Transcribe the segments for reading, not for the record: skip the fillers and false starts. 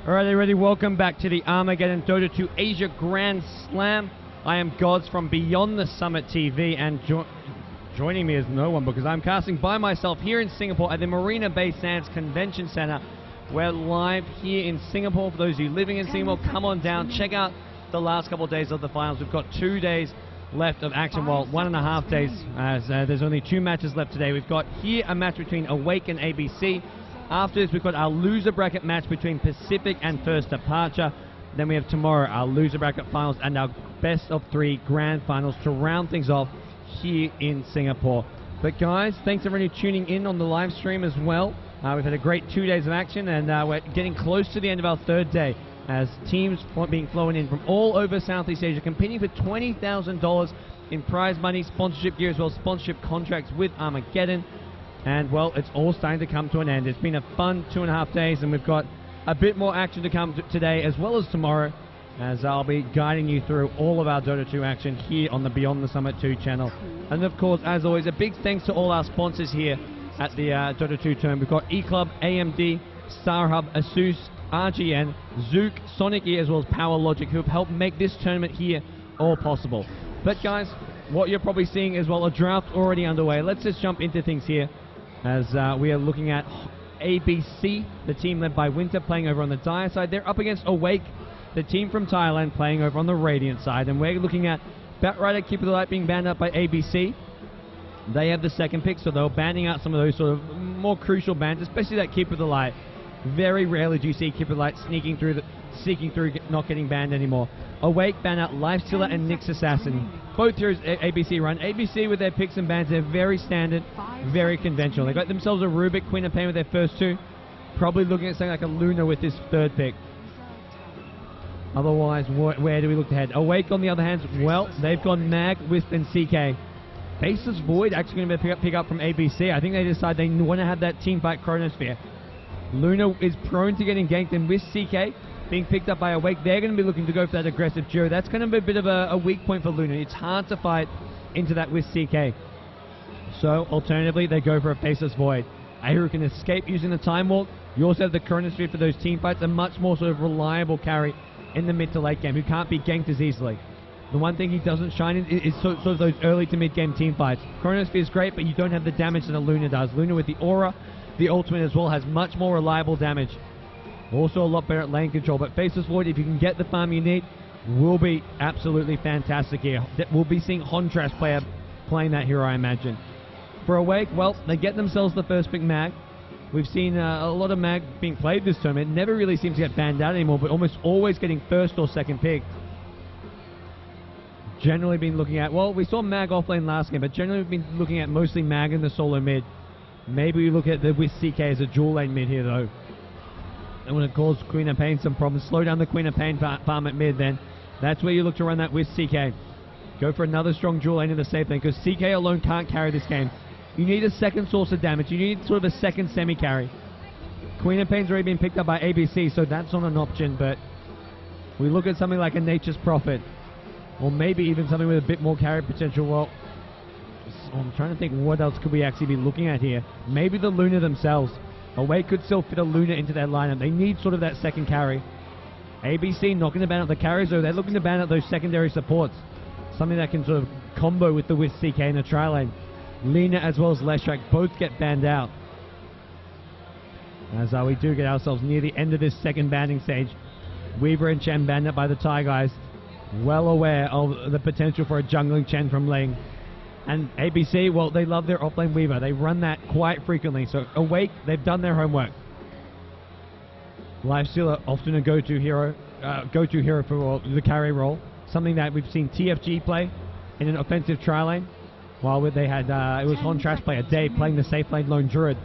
Alright, everybody, welcome back to the Armaggeddon Dota 2 Asia Grand Slam. I am Gods from Beyond the Summit TV, and joining me is no one because I'm casting by myself here in Singapore at the Marina Bay Sands Convention Center. We're live here in Singapore. For those of you living in Singapore, come on down, check out the last couple of days of the finals. We've got 2 days left of action, well, 1.5 days, as there's only 2 matches left today. We've got here a match between Awake and ABC. After this, we've got our loser bracket match between Pacific and First Departure. Then we have tomorrow our loser bracket finals and our best of 3 grand finals to round things off here in Singapore. But guys, thanks everybody tuning in on the live stream as well. We've had a great 2 days of action, and we're getting close to the end of our 3rd day as teams being flown in from all over Southeast Asia, competing for $20,000 in prize money, sponsorship gear, as well as sponsorship contracts with Armaggeddon. And, well, it's all starting to come to an end. It's been a fun 2.5 days, and we've got a bit more action to come today as well as tomorrow, as I'll be guiding you through all of our Dota 2 action here on the Beyond the Summit 2 channel. And, of course, as always, a big thanks to all our sponsors here at the Dota 2 tournament. We've got eClub, AMD, StarHub, Asus, RGN, Zook, Sonic E, as well as Power Logic, who have helped make this tournament here all possible. But, guys, what you're probably seeing as well, a draft already underway. Let's just jump into things here, as we are looking at ABC, the team led by Winter, playing over on the Dire side. They're up against Awake, the team from Thailand, playing over on the Radiant side. And we're looking at Batrider, Keeper of the Light being banned out by ABC. They have the 2nd pick, so they're banning out some of those sort of more crucial bans, especially that Keeper of the Light. Very rarely do you see Keeper of the Light seeking through, not getting banned anymore. Awake ban out Lifestealer and Nyx Assassin. Both heroes ABC run. ABC with their picks and bans, they're very standard, very conventional. They got themselves a Rubik, Queen of Pain with their first 2. Probably looking at something like a Luna with this 3rd pick. Otherwise, where do we look ahead? Awake, on the other hand, well, they've gone Mag, Wisp, and CK. Faceless Void actually going to pick up from ABC. I think they decide they want to have that team fight Chronosphere. Luna is prone to getting ganked, and with CK being picked up by Awake, they're going to be looking to go for that aggressive duo. That's kind of a bit of a weak point for Luna. It's hard to fight into that with CK. So, alternatively, they go for a Faceless Void. Ahiru can escape using the Time Walk. You also have the Chronosphere for those team fights, a much more sort of reliable carry in the mid to late game, who can't be ganked as easily. The one thing he doesn't shine in is sort of those early to mid game team fights. Chronosphere is great, but you don't have the damage that a Luna does. Luna with the Aura, the ultimate as well, has much more reliable damage. Also a lot better at lane control, but Faceless Void, if you can get the farm you need, will be absolutely fantastic here. We'll be seeing Hontrash playing that hero, I imagine. For Awake, well, they get themselves the 1st pick Mag. We've seen a lot of Mag being played this tournament. It never really seems to get banned out anymore, but almost always getting 1st or 2nd pick. Generally been looking at, well, we saw Mag offlane last game, but generally we've been looking at mostly Mag in the solo mid. Maybe we look at the with CK as a dual lane mid here, though. And when it causes Queen of Pain some problems, slow down the Queen of Pain farm at mid, then that's where you look to run that with CK. Go for another strong dual lane in the safe lane, because CK alone can't carry this game. You need a 2nd source of damage. You need sort of a 2nd semi-carry. Queen of Pain's already been picked up by ABC, so that's not an option, but we look at something like a Nature's Prophet, or maybe even something with a bit more carry potential. Well, I'm trying to think what else could we actually be looking at here. Maybe the Luna themselves. Awake could still fit a Luna into their lineup. They need sort of that 2nd carry. ABC not going to ban out the carries, though. They're looking to ban out those secondary supports. Something that can sort of combo with the Wisp CK in the tri lane. Lina as well as Leshrak both get banned out. As we do get ourselves near the end of this 2nd banning stage. Weaver and Chen banned out by the Thai guys. Well aware of the potential for a jungling Chen from Ling. And ABC, well, they love their offlane Weaver. They run that quite frequently. So Awake, they've done their homework. Lifestealer, often a go-to hero for the carry role. Something that we've seen TFG play in an offensive tri lane. While they had, it was Hontrash player Dave playing the safe lane Lone Druid.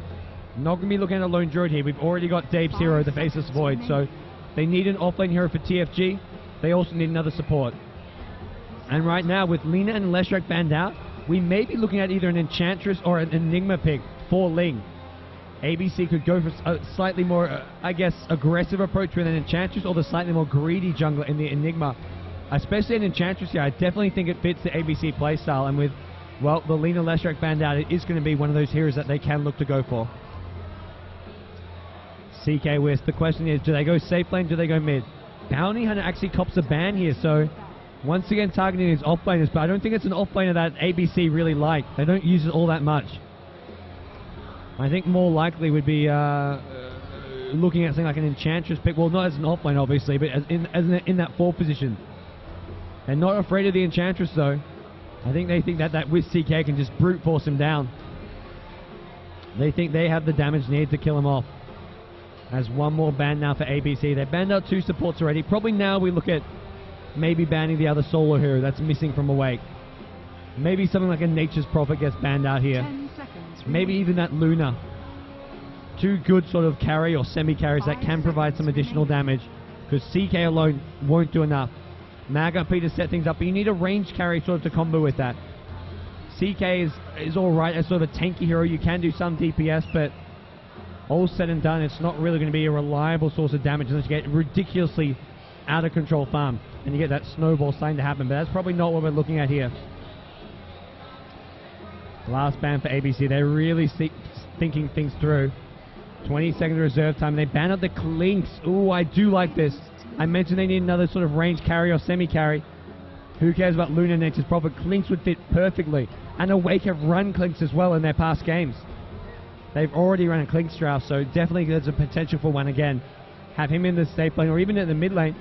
Not going to be looking at a Lone Druid here. We've already got Dave's hero, the Faceless Void. So they need an offlane hero for TFG. They also need another support. And right now, with Lina and Leshrak banned out, we may be looking at either an Enchantress or an Enigma pick for Ling. ABC could go for a slightly more, I guess, aggressive approach with an Enchantress, or the slightly more greedy jungler in the Enigma. Especially an Enchantress here, I definitely think it fits the ABC playstyle, and with, well, the Lina Leshrak banned out, it is going to be one of those heroes that they can look to go for. CK Wisp. The question is, do they go safe lane, do they go mid? Bounty Hunter actually cops a ban here, so once again targeting his off laners, but I don't think it's an off laner that ABC really like. They don't use it all that much. I think more likely would be looking at something like an Enchantress pick. Well, not as an off lane, obviously, but as in that 4 position. They're not afraid of the Enchantress, though. I think they think that with CK can just brute force him down. They think they have the damage needed to kill him off. As one more ban now for ABC. They banned out 2 supports already. Probably now we look at maybe banning the other solo hero that's missing from Awake. Maybe something like a Nature's Prophet gets banned out here. Maybe even that Luna. 2 good sort of carry or semi-carries that can provide some additional damage, because CK alone won't do enough. Mag up to set things up, but you need a range carry sort of to combo with that. CK is alright as sort of a tanky hero. You can do some DPS, but all said and done, it's not really going to be a reliable source of damage unless you get ridiculously out of control farm and you get that snowball starting to happen, but that's probably not what we're looking at here. Last ban for ABC. They're really thinking things through. 20 second reserve time. They ban out the Clinks. Ooh, I do like this. I mentioned they need another sort of range carry or semi-carry. Who cares about Luna Nature's Prophet? Clinks would fit perfectly. And Awake have run Clinks as well in their past games. They've already run a Clinks draft, so definitely there's a potential for one again. Have him in the safe lane or even in the mid lane.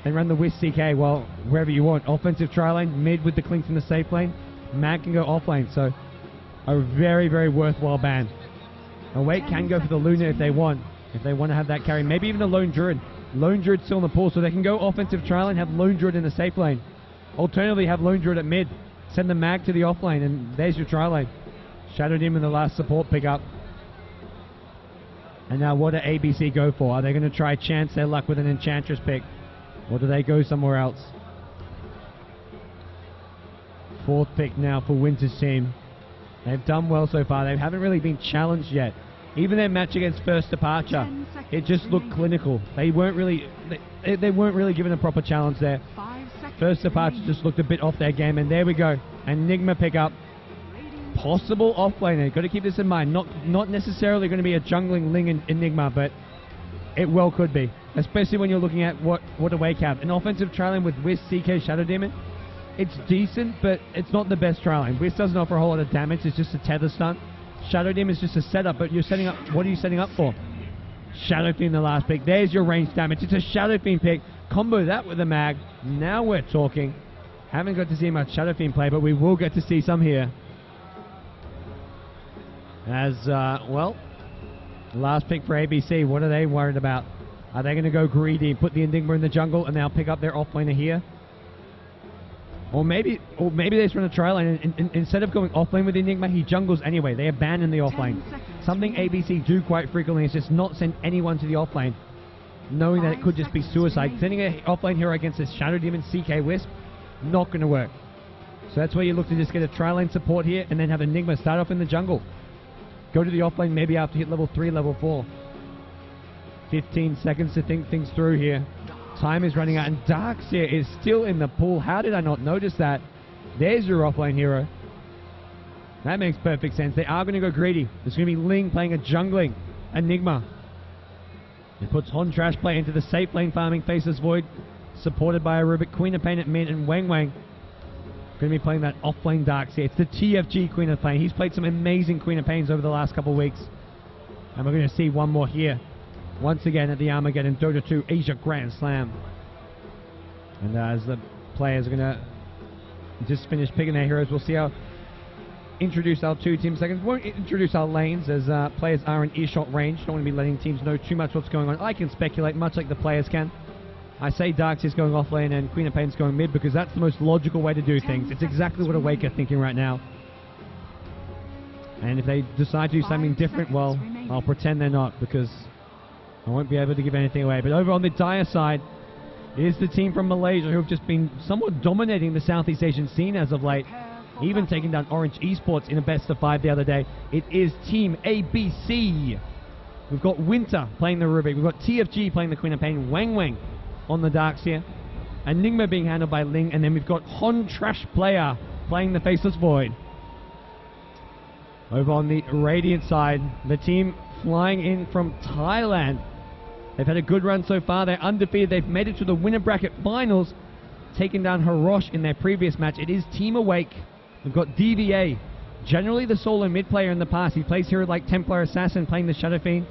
And run the Wisp CK, well, wherever you want. Offensive tri lane, mid with the Clinks in the safe lane. Mag can go off lane, so a very, very worthwhile ban. Awake can go for the Luna if they want to have that carry. Maybe even the Lone Druid. Lone Druid's still in the pool, so they can go offensive tri lane, have Lone Druid in the safe lane. Alternatively, have Lone Druid at mid. Send the Mag to the off lane, and there's your tri lane. Shadowed him in the last support pickup. And now what do ABC go for? Are they going to try chance their luck with an Enchantress pick? Or do they go somewhere else? 4th pick now for Winter's team. They've done well so far. They haven't really been challenged yet. Even their match against First Departure, it just looked clinical. They weren't really given a proper challenge there. First Departure just looked a bit off their game, and there we go. Enigma pickup. Possible offlaner. Got to keep this in mind. Not necessarily going to be a jungling Ling and Enigma, but it well could be. Especially when you're looking at what Awake have. An offensive tri-lane with Wisp, CK, Shadow Demon. It's decent, but it's not the best tri-lane. Wisp doesn't offer a whole lot of damage. It's just a tether stun. Shadow Demon is just a setup, but you're setting up. What are you setting up for? Shadow Fiend, the last pick. There's your range damage. It's a Shadow Fiend pick. Combo that with the Mag. Now we're talking. Haven't got to see much Shadow Fiend play, but we will get to see some here. As, well, last pick for ABC. What are they worried about? Are they going to go greedy and put the Enigma in the jungle and they'll pick up their offlaner here? Or maybe they just run a tri-lane and instead of going offlane with the Enigma, he jungles anyway. They abandon the offlane. Something ABC do quite frequently is just not send anyone to the offlane, knowing that it could just be suicide. Sending an offlane hero against a Shadow Demon CK Wisp, not going to work. So that's where you look to just get a tri-lane support here and then have Enigma start off in the jungle. Go to the offlane maybe after hit level 3, level 4. 15 seconds to think things through here. Time is running out, and Darkseer is still in the pool. How did I not notice that? There's your offlane hero. That makes perfect sense. They are going to go greedy. There's going to be Ling playing a jungling Enigma. It puts Hon Trash Play into the safe lane farming Faceless Void, supported by a Rubik, Queen of Pain at mid, and Wang Wang going to be playing that offlane Darkseer. It's the TFG Queen of Pain. He's played some amazing Queen of Pains over the last couple of weeks. And we're going to see one more here. Once again at the Armaggeddon Dota 2 Asia Grand Slam. And as the players are going to just finish picking their heroes, we'll see how introduce our 2 team seconds. Won't introduce our lanes as players are in earshot range. Don't want to be letting teams know too much what's going on. I can speculate much like the players can. I say Darkseer's going off lane and Queen of Pain's going mid because that's the most logical way to do things. It's exactly what Awake are thinking right now. And if they decide to do something different, well, I'll pretend they're not because I won't be able to give anything away. But over on the Dire side is the team from Malaysia who have just been somewhat dominating the Southeast Asian scene as of late. Even taking down Orange Esports in a best of 5 the other day. It is Team ABC. We've got Winter playing the Rubik. We've got TFG playing the Queen of Pain. Wang Wang on the Darkseer. Enigma being handled by Ling. And then we've got Hon Trash Player playing the Faceless Void. Over on the Radiant side, the team flying in from Thailand. They've had a good run so far. They're undefeated. They've made it to the winner bracket finals, taking down Hirosh in their previous match. It is Team Awake. We've got DVA, generally the solo mid player in the past. He plays here like Templar Assassin, playing the Shadow Fiend.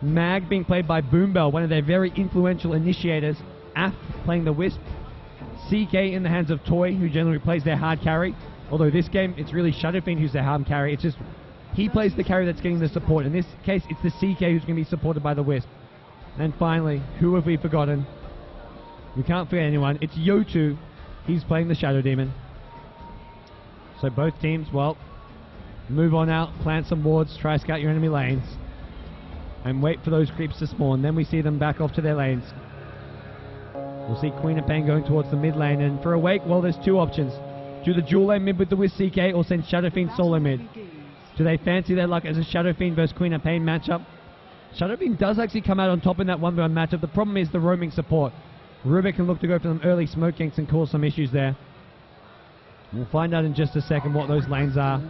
Mag being played by Boombell, one of their very influential initiators. Af playing the Wisp. CK in the hands of Toy, who generally plays their hard carry. Although this game, it's really Shadow Fiend who's their hard carry. It's just, he plays the carry that's getting the support. In this case, it's the CK who's going to be supported by the Wisp. And finally, who have we forgotten? We can't forget anyone. It's Yotu. He's playing the Shadow Demon. So both teams, well, move on out, plant some wards, try to scout your enemy lanes, and wait for those creeps to spawn. Then we see them back off to their lanes. We'll see Queen of Pain going towards the mid lane. And for Awake, well, there's two options. Do the dual lane mid with the Wisp CK, or send Shadow Fiend solo mid? Do they fancy their luck as a Shadow Fiend versus Queen of Pain matchup? Shadow Fiend does actually come out on top in that 1v1 matchup. The problem is the roaming support. Rubik can look to go for them early smoke ganks and cause some issues there. We'll find out in just a second what those lanes are.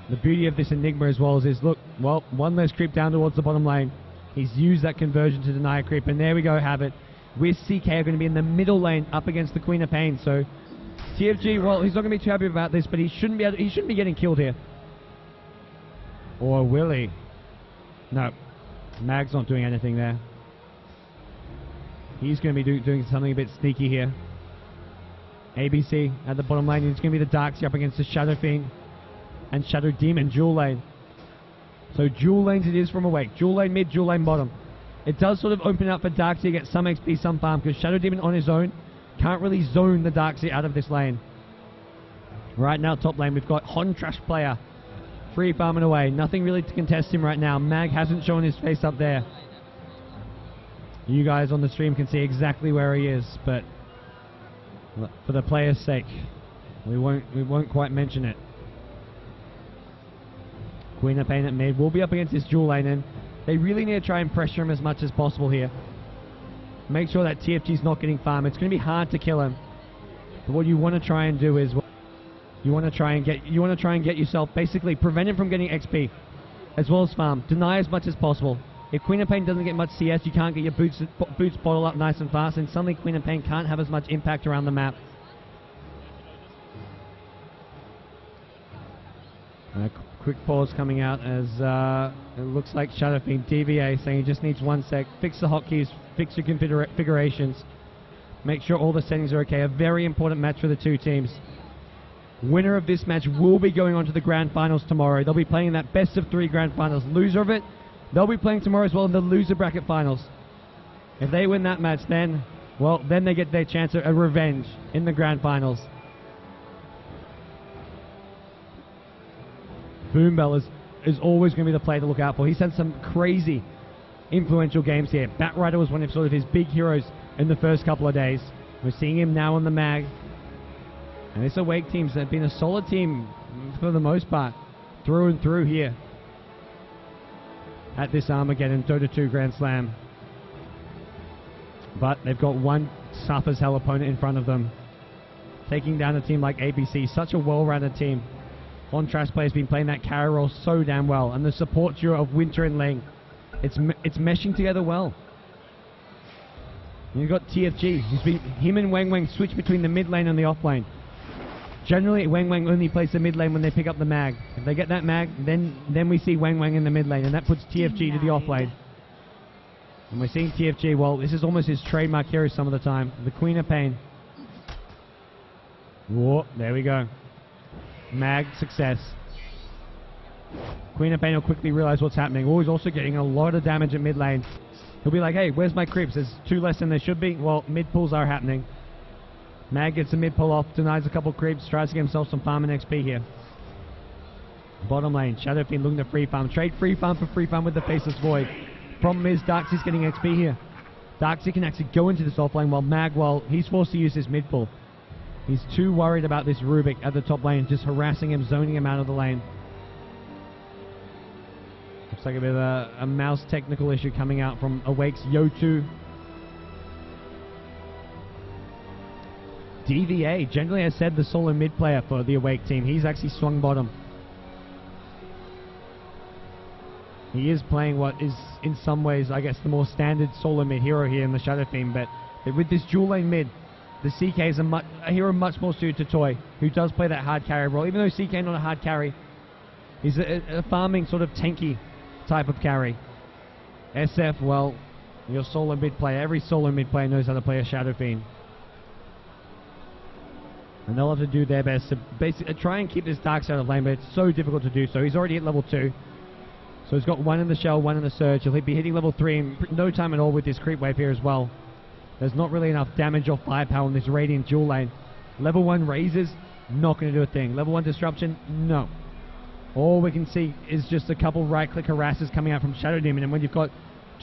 The beauty of this Enigma as well is look, well, one less creep down towards the bottom lane. He's used that conversion to deny a creep, and there we go, have it. With CK are going to be in the middle lane up against the Queen of Pain. So TFG, well, he's not going to be too happy about this, but he shouldn't be getting killed here. Or will he? No, Mag's not doing anything there. He's going to be doing something a bit sneaky here. ABC at the bottom lane. It's going to be the Darksea up against the Shadow Fiend and Shadow Demon dual lane. So dual lanes it is from Awake. Dual lane mid, dual lane bottom. It does sort of open up for Darksea to get some XP, some farm, because Shadow Demon on his own can't really zone the Darksea out of this lane. Right now, top lane, we've got Hontrash player. Free farming away. Nothing really to contest him right now. Mag hasn't shown his face up there. You guys on the stream can see exactly where he is, but for the player's sake, we won't quite mention it. Queen of Pain at mid will be up against this dual lane, and they really need to try and pressure him as much as possible here. Make sure that TFG's not getting farmed. It's going to be hard to kill him. But what you want to try and do is you want to try and get yourself, basically prevent him from getting XP as well as farm. Deny as much as possible. If Queen of Pain doesn't get much CS, you can't get your boots bottle up nice and fast, and suddenly Queen of Pain can't have as much impact around the map. Quick pause coming out as it looks like Shadow Fiend DVA saying he just needs 1 sec. Fix the hotkeys, fix your configurations, make sure all the settings are okay. A very important match for the two teams. Winner of this match will be going on to the grand finals tomorrow. They'll be playing in that best of 3 grand finals. Loser of it, they'll be playing tomorrow as well in the loser bracket finals. If they win that match, then, well, then they get their chance at a revenge in the grand finals. Boombell is always going to be the player to look out for. He's had some crazy influential games here. Batrider was one of sort of his big heroes in the first couple of days. We're seeing him now on the mag. And this Awake team's been a solid team for the most part, through and through here at this Armageddon Dota 2 Grand Slam. But they've got one tough as hell opponent in front of them, taking down a team like ABC, such a well-rounded team. Hontrash player's been playing that carry role so damn well, and the support duo of Winter and Ling, it's meshing together well. And you've got TFG, him and Wang Wang switch between the mid lane and the off lane. Generally, Wang Wang only plays the mid lane when they pick up the mag. If they get that mag, then we see Wang Wang in the mid lane, and that puts TFG to the off lane. And we're seeing TFG, well, this is almost his trademark hero some of the time. The Queen of Pain. Whoa, there we go. Mag success. Queen of Pain will quickly realize what's happening. Oh, he's also getting a lot of damage at mid lane. He'll be like, hey, where's my creeps? There's 2 less than there should be. Well, mid pulls are happening. Mag gets the mid pull off, denies a couple creeps, tries to get himself some farm and XP here. Bottom lane, Shadow Fiend looking to free farm. Trade free farm for free farm with the Faceless Void. Problem is, Darksea's getting XP here. Darksea can actually go into this offlane while Mag, well, he's forced to use his mid pull. He's too worried about this Rubik at the top lane, just harassing him, zoning him out of the lane. Looks like a bit of a mouse technical issue coming out from Awake's Yotu. DVA, generally I said the solo mid player for the Awake team. He's actually swung bottom. He is playing what is, in some ways, I guess, the more standard solo mid hero here in the Shadow Fiend, but with this dual lane mid, the CK is a hero much more suited to Toy, who does play that hard carry role. Even though CK not a hard carry, he's a farming sort of tanky type of carry. SF, well, your solo mid player, every solo mid player knows how to play a Shadow Fiend. And they'll have to do their best to basically try and keep this Dark out of lane, but it's so difficult to do so. He's already at level 2. So he's got 1 in the Shell, 1 in the Surge. He'll be hitting level 3 in no time at all with this creep wave here as well. There's not really enough damage or firepower in this Radiant dual lane. Level 1 Razors, not going to do a thing. Level 1 Disruption, no. All we can see is just a couple right-click harassers coming out from Shadow Demon, and when you've got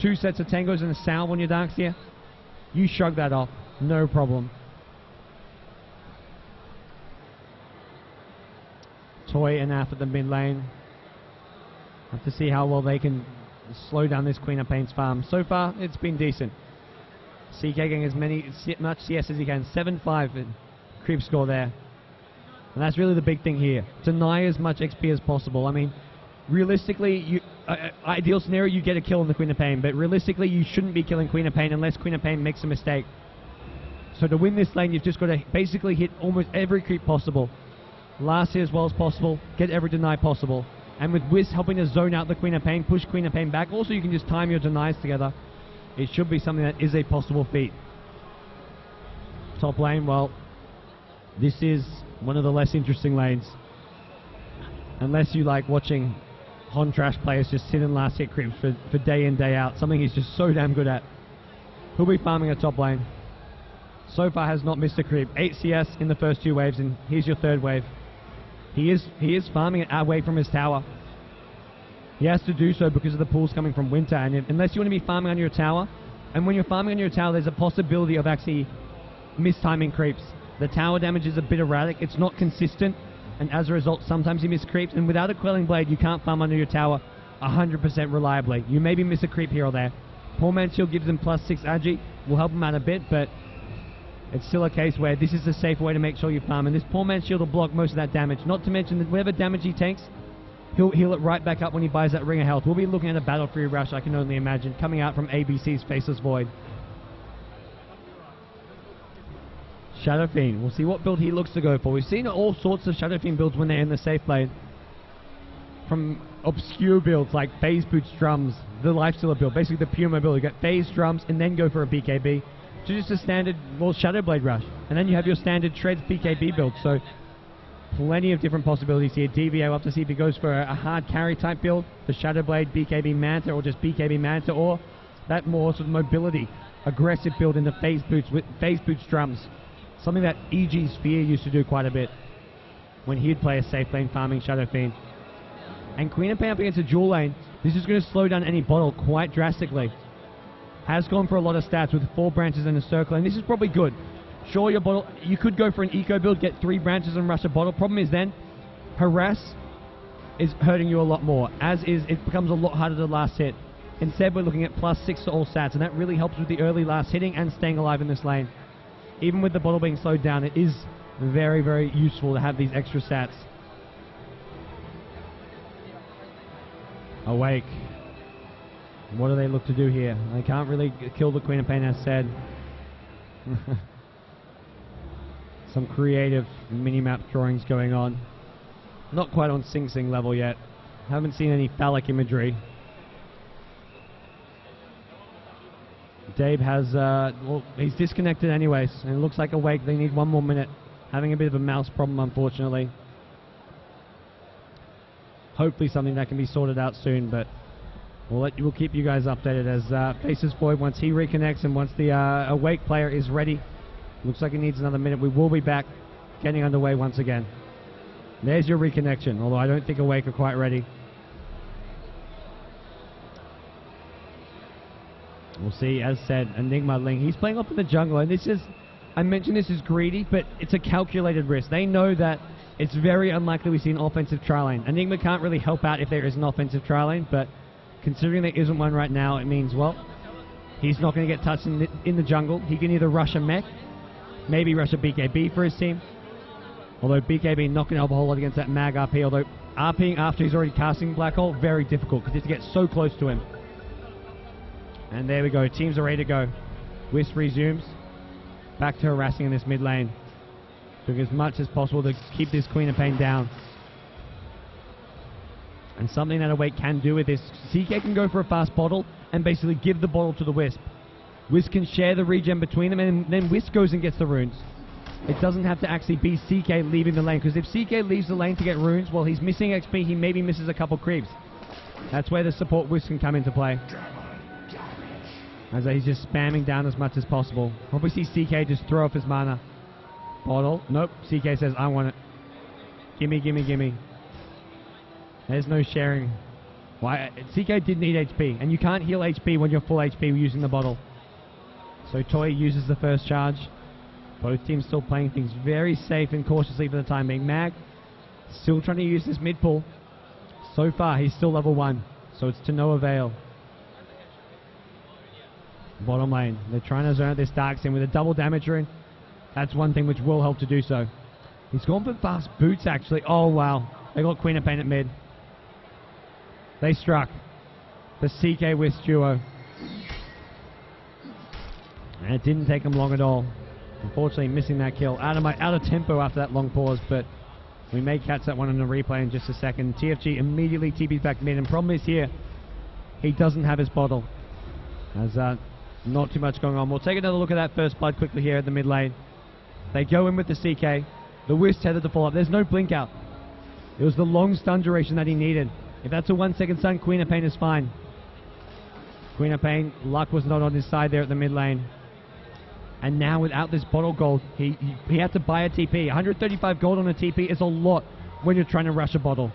2 sets of Tangos and a Salve on your Darkseer, you shrug that off, no problem. Toy and Af at the mid lane. Have to see how well they can slow down this Queen of Pain's farm. So far, it's been decent. CK getting much CS as he can. 7-5 in creep score there. And that's really the big thing here. Deny as much XP as possible. I mean, realistically, ideal scenario, you get a kill on the Queen of Pain, but realistically, you shouldn't be killing Queen of Pain unless Queen of Pain makes a mistake. So to win this lane, you've just got to basically hit almost every creep possible. Last hit as well as possible, get every deny possible. And with Wiz helping to zone out the Queen of Pain, push Queen of Pain back. Also, you can just time your denies together. It should be something that is a possible feat. Top lane, well, this is one of the less interesting lanes. Unless you like watching Hon Trash players just sit in last hit creeps for day in, day out. Something he's just so damn good at. He'll be farming a top lane. So far has not missed a creep. 8 CS in the first 2 waves, and here's your 3rd wave. He is farming it away from his tower. He has to do so because of the pools coming from Winter, and unless you want to be farming on your tower, and when you're farming on your tower, there's a possibility of actually mistiming creeps. The tower damage is a bit erratic, it's not consistent, and as a result, sometimes you miss creeps, and without a Quelling Blade, you can't farm under your tower 100% reliably. You maybe miss a creep here or there. Poor Man's Shield gives him +6 agi, will help him out a bit, but it's still a case where this is a safe way to make sure you farm, and this Poor Man's Shield will block most of that damage. Not to mention that whatever damage he takes, he'll heal it right back up when he buys that Ring of Health. We'll be looking at a Battle-Free Rush, I can only imagine, coming out from ABC's Faceless Void. Shadow Fiend, we'll see what build he looks to go for. We've seen all sorts of Shadow Fiend builds when they're in the safe lane. From obscure builds like Phase Boots Drums, the Lifestealer build, basically the Puma build. You get Phase Drums and then go for a BKB. To just a standard, well, Shadow Blade Rush. And then you have your standard Treads BKB build. So plenty of different possibilities here. DVA, we'll have to see if he goes for a hard carry type build, the Shadow Blade, BKB Manta, or just BKB Manta, or that more sort of mobility, aggressive build in the Phase Boots with Phase Boots Drums. Something that EG Sphere used to do quite a bit when he'd play a safe lane farming Shadow Fiend. And Queen of Pain up against a dual lane, this is going to slow down any bottle quite drastically. Has gone for a lot of stats with 4 branches and a circle, and this is probably good. Sure, your bottle, you could go for an eco build, get 3 branches and rush a bottle. Problem is then, harass is hurting you a lot more, as is it becomes a lot harder to last hit. Instead, we're looking at +6 to all stats, and that really helps with the early last hitting and staying alive in this lane. Even with the bottle being slowed down, it is very, very useful to have these extra stats. Awake. What do they look to do here? They can't really kill the Queen of Pain, as said. Some creative mini-map drawings going on. Not quite on Sing Sing level yet. Haven't seen any phallic imagery. Dave has, well, he's disconnected anyways, and it looks like Awake, they need 1 more minute. Having a bit of a mouse problem, unfortunately. Hopefully something that can be sorted out soon, but we'll keep you guys updated as Faces Void, once he reconnects and once the Awake player is ready. Looks like he needs another minute. We will be back getting underway once again. There's your reconnection, although I don't think Awake are quite ready. We'll see, as said, Enigma Ling. He's playing off in the jungle, and this is, I mentioned this is greedy, but it's a calculated risk. They know that it's very unlikely we see an offensive tri lane. Enigma can't really help out if there is an offensive tri lane, but considering there isn't one right now, it means, well, he's not going to get touched in the jungle. He can either rush a mech, maybe rush a BKB for his team, although BKB not going to help a whole lot against that Mag RP, although RPing after he's already casting Black Hole, very difficult because you have to get so close to him. And there we go. Teams are ready to go. Wisp resumes. Back to harassing in this mid lane. Doing as much as possible to keep this Queen of Pain down. And something that Awake can do with this, CK can go for a fast bottle and basically give the bottle to the Wisp. Wisp can share the regen between them, and then Wisp goes and gets the runes. It doesn't have to actually be CK leaving the lane, because if CK leaves the lane to get runes, well, he's missing XP, he maybe misses a couple creeps. That's where the support Wisp can come into play. As he's just spamming down as much as possible. Obviously CK just throw off his mana. Bottle. Nope. CK says, I want it. Gimme, gimme, gimme. There's no sharing. Why? CK did need HP, and you can't heal HP when you're full HP using the bottle. So Toy uses the first charge. Both teams still playing things very safe and cautiously for the time being. Mag still trying to use this mid pull. So far, he's still level 1, so it's to no avail. Bottom lane, they're trying to zone out this Darkseid with a double damage rune. That's one thing which will help to do so. He's gone for fast boots, actually. Oh, wow. They got Queen of Pain at mid. They struck the CK Wisp duo. And it didn't take him long at all. Unfortunately, missing that kill. Out of tempo after that long pause, but we may catch that one in a replay in just a second. TFG immediately TP's back mid, and problem is here, he doesn't have his bottle. As not too much going on. We'll take another look at that first blood quickly here at the mid lane. They go in with the CK. The Wisp tethered to follow up. There's no blink out. It was the long stun duration that he needed. If that's a 1 second stun, Queen of Pain is fine. Queen of Pain, luck was not on his side there at the mid lane. And now without this bottle gold, he had to buy a TP. 135 gold on a TP is a lot when you're trying to rush a bottle.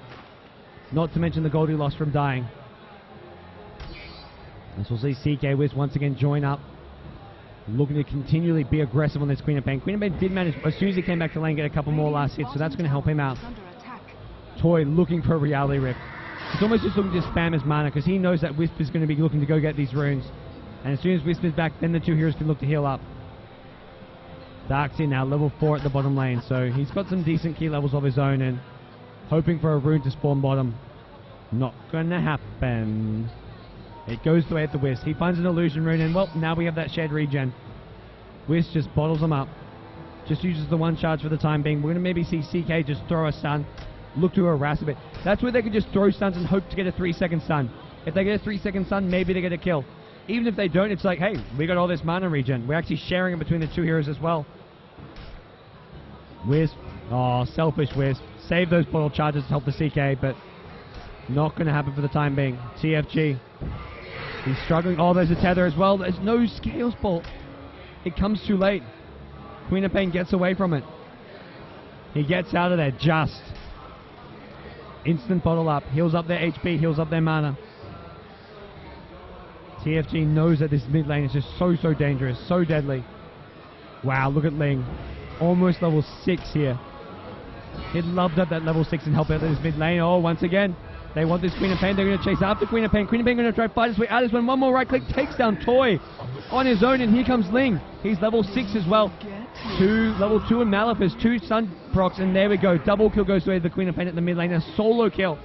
Not to mention the gold he lost from dying. As we'll see CK Wisp once again join up. Looking to continually be aggressive on this Queen of Pain. Queen of Pain did manage, as soon as he came back to lane, get a couple more last hits, so that's going to help him out. Toy looking for a reality rift. He's almost just looking to spam his mana because he knows that Wisp is going to be looking to go get these runes. And as soon as Wisp is back, then the two heroes can look to heal up. Darkseid now level 4 at the bottom lane, so he's got some decent key levels of his own and hoping for a rune to spawn bottom. Not gonna happen. It goes the way of the Wisp. He finds an illusion rune, and well, now we have that shared regen. Wisp just bottles him up. Just uses the one charge for the time being. We're going to maybe see CK just throw a stun. Look to harass a bit. That's where they can just throw stuns and hope to get a 3 second stun. If they get a 3 second stun, maybe they get a kill. Even if they don't, it's like, hey, we got all this mana regen. We're actually sharing it between the two heroes as well. Wisp. Oh, selfish Wisp. Save those bottle charges to help the CK, but not going to happen for the time being. TFG. He's struggling. Oh, there's a tether as well. There's no scales bolt. It comes too late. Queen of Pain gets away from it. He gets out of there just. Instant bottle up. Heals up their HP. Heals up their mana. TFG knows that this mid lane is just so dangerous. So deadly. Wow, look at Ling. Almost level 6 here. He'd love to have that level 6 and help out this mid lane. Oh, once again. They want this Queen of Pain. They're going to chase after Queen of Pain. Queen of Pain going to try to fight his way out of this one. One more right click takes down Toy on his own, and here comes Ling. He's level 6 as well. Level 2 and Malefice, 2 stun procs, and there we go. Double kill goes away to the Queen of Pain at the mid lane. A solo kill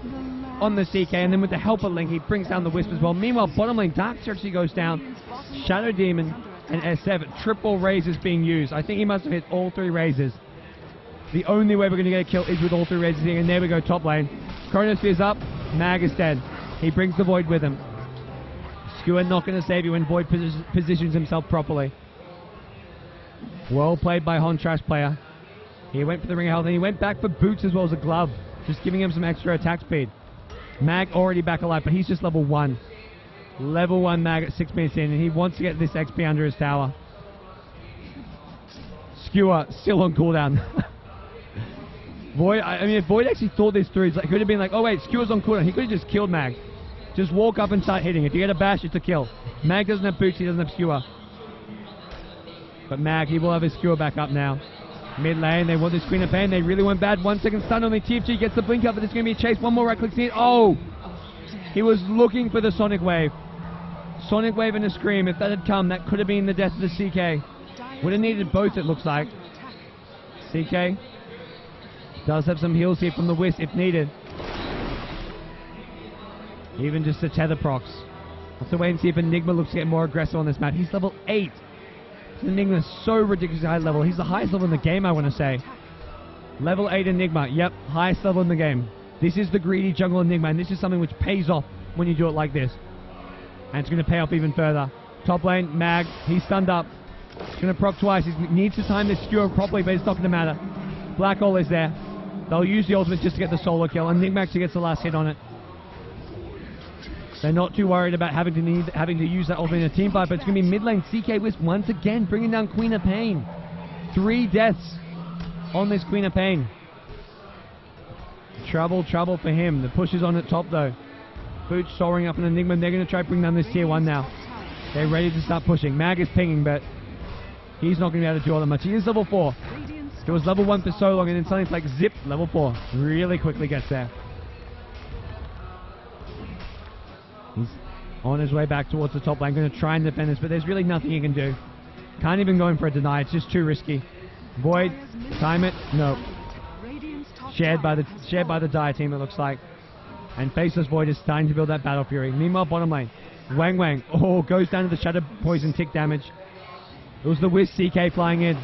on the CK, and then with the help of Ling, he brings down the Wisp as well. Meanwhile, bottom lane, Darkseid actually goes down. Shadow Demon and SF, triple raises being used. I think he must have hit all 3 raises. The only way we're going to get a kill is with all 3 raises here, and there we go, top lane. Chronosphere's up, Mag is dead. He brings the Void with him. Skewer not going to save you when Void positions himself properly. Well played by Hon Trash player. He went for the Ring of Health, and he went back for boots as well as a glove, just giving him some extra attack speed. Mag already back alive, but he's just level 1. Level 1 Mag at 6 minutes in, and he wants to get this XP under his tower. Skewer still on cooldown. Void, I mean, if Void actually thought this through, he could have been like, oh wait, Skewer's on cooldown. He could have just killed Mag. Just walk up and start hitting. If you get a bash, it's a kill. Mag doesn't have boots, he doesn't have Skewer. But Mag, he will have his Skewer back up now. Mid lane, they want this Queen of Pain. They really went bad. 1 second stun only. TFG gets the blink up, but there's going to be a chase. One more right click sneak. Oh! He was looking for the Sonic Wave. Sonic Wave and a Scream. If that had come, that could have been the death of the CK. Would have needed both, it looks like. CK does have some heals here from the Wisp if needed. Even just the tether procs. Let's wait and see if Enigma looks to get more aggressive on this map. He's level 8. Enigma is so ridiculously high level. He's the highest level in the game, I want to say. Level 8 Enigma. Yep, highest level in the game. This is the greedy jungle Enigma, and this is something which pays off when you do it like this. And it's going to pay off even further. Top lane, Mag. He's stunned up. He's going to proc twice. He needs to time this skewer properly, but it's not going to matter. Black hole is there. They'll use the ultimate just to get the solo kill, and Enigma actually gets the last hit on it. They're not too worried about having to use that ultimate in a team fight, but it's going to be mid lane CK Wisp once again, bringing down Queen of Pain. 3 deaths on this Queen of Pain. Trouble for him. The push is on at top though. Boots soaring up an Enigma. They're going to try to bring down this tier 1 now. They're ready to start pushing. Mag is pinging, but he's not going to be able to do all that much. He is level 4. It was level 1 for so long, and then suddenly it's like zip, level 4. Really quickly gets there. He's on his way back towards the top lane, going to try and defend this, but there's really nothing he can do. Can't even go in for a deny, it's just too risky. Void, time it, no. Shared by the Dire team, it looks like. And Faceless Void is starting to build that Battle Fury. Meanwhile, bottom lane, Wang, goes down to the Shadow Poison tick damage. It was the Wiz CK flying in.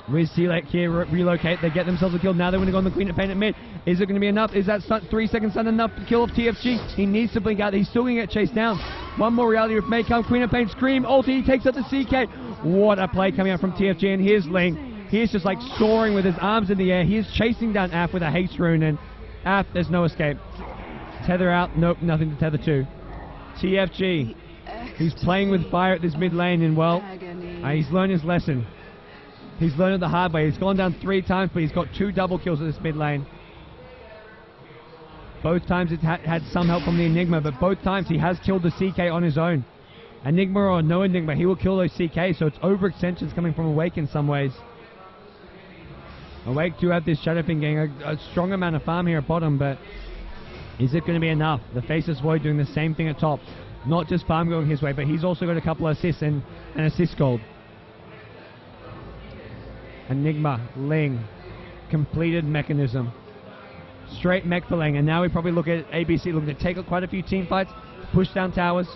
Wiz CK here relocate, they get themselves a kill. Now they want to go on the Queen of Pain at mid. Is it going to be enough? Is that 3-second stun enough to kill off TFG? He needs to blink out. He's still going to get chased down. One more reality rift may come. Queen of Pain scream, ulti, he takes out the CK. What a play coming out from TFG, and here's Ling. He is just like soaring with his arms in the air. He is chasing down Af with a haste rune, and Af, there's no escape. Tether out, nope, nothing to tether to. TFG, he's playing with fire at this mid lane, and well, he's learned his lesson. He's learned it the hard way. He's gone down 3 times, but he's got 2 double kills at this mid lane. Both times it's had some help from the Enigma, but both times he has killed the CK on his own. Enigma or no Enigma, he will kill those CK, so it's overextensions coming from Awake in some ways. Awake do have this Shadow Ping getting a strong amount of farm here at bottom, but is it going to be enough? The Faceless Void doing the same thing at top. Not just farm going his way, but he's also got a couple of assists and an assist gold. Enigma, Ling, completed mechanism. Straight mech for Ling, and now we probably look at ABC looking to take quite a few team fights, push down towers,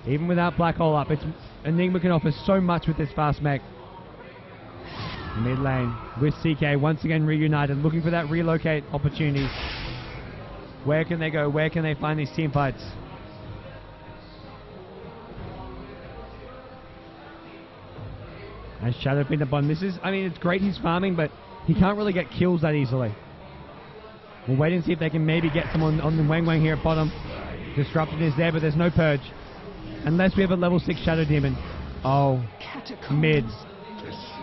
even without Black Hole up. Enigma can offer so much with this fast mech. Mid lane with CK once again reunited, looking for that relocate opportunity. Where can they go? Where can they find these team fights? And Shadow Pin the bottom. This is, I mean, it's great he's farming, but he can't really get kills that easily. We'll wait and see if they can maybe get someone on the Wang here at bottom. Disruption is there, but there's no purge. Unless we have a level 6 Shadow Demon. Oh, mids.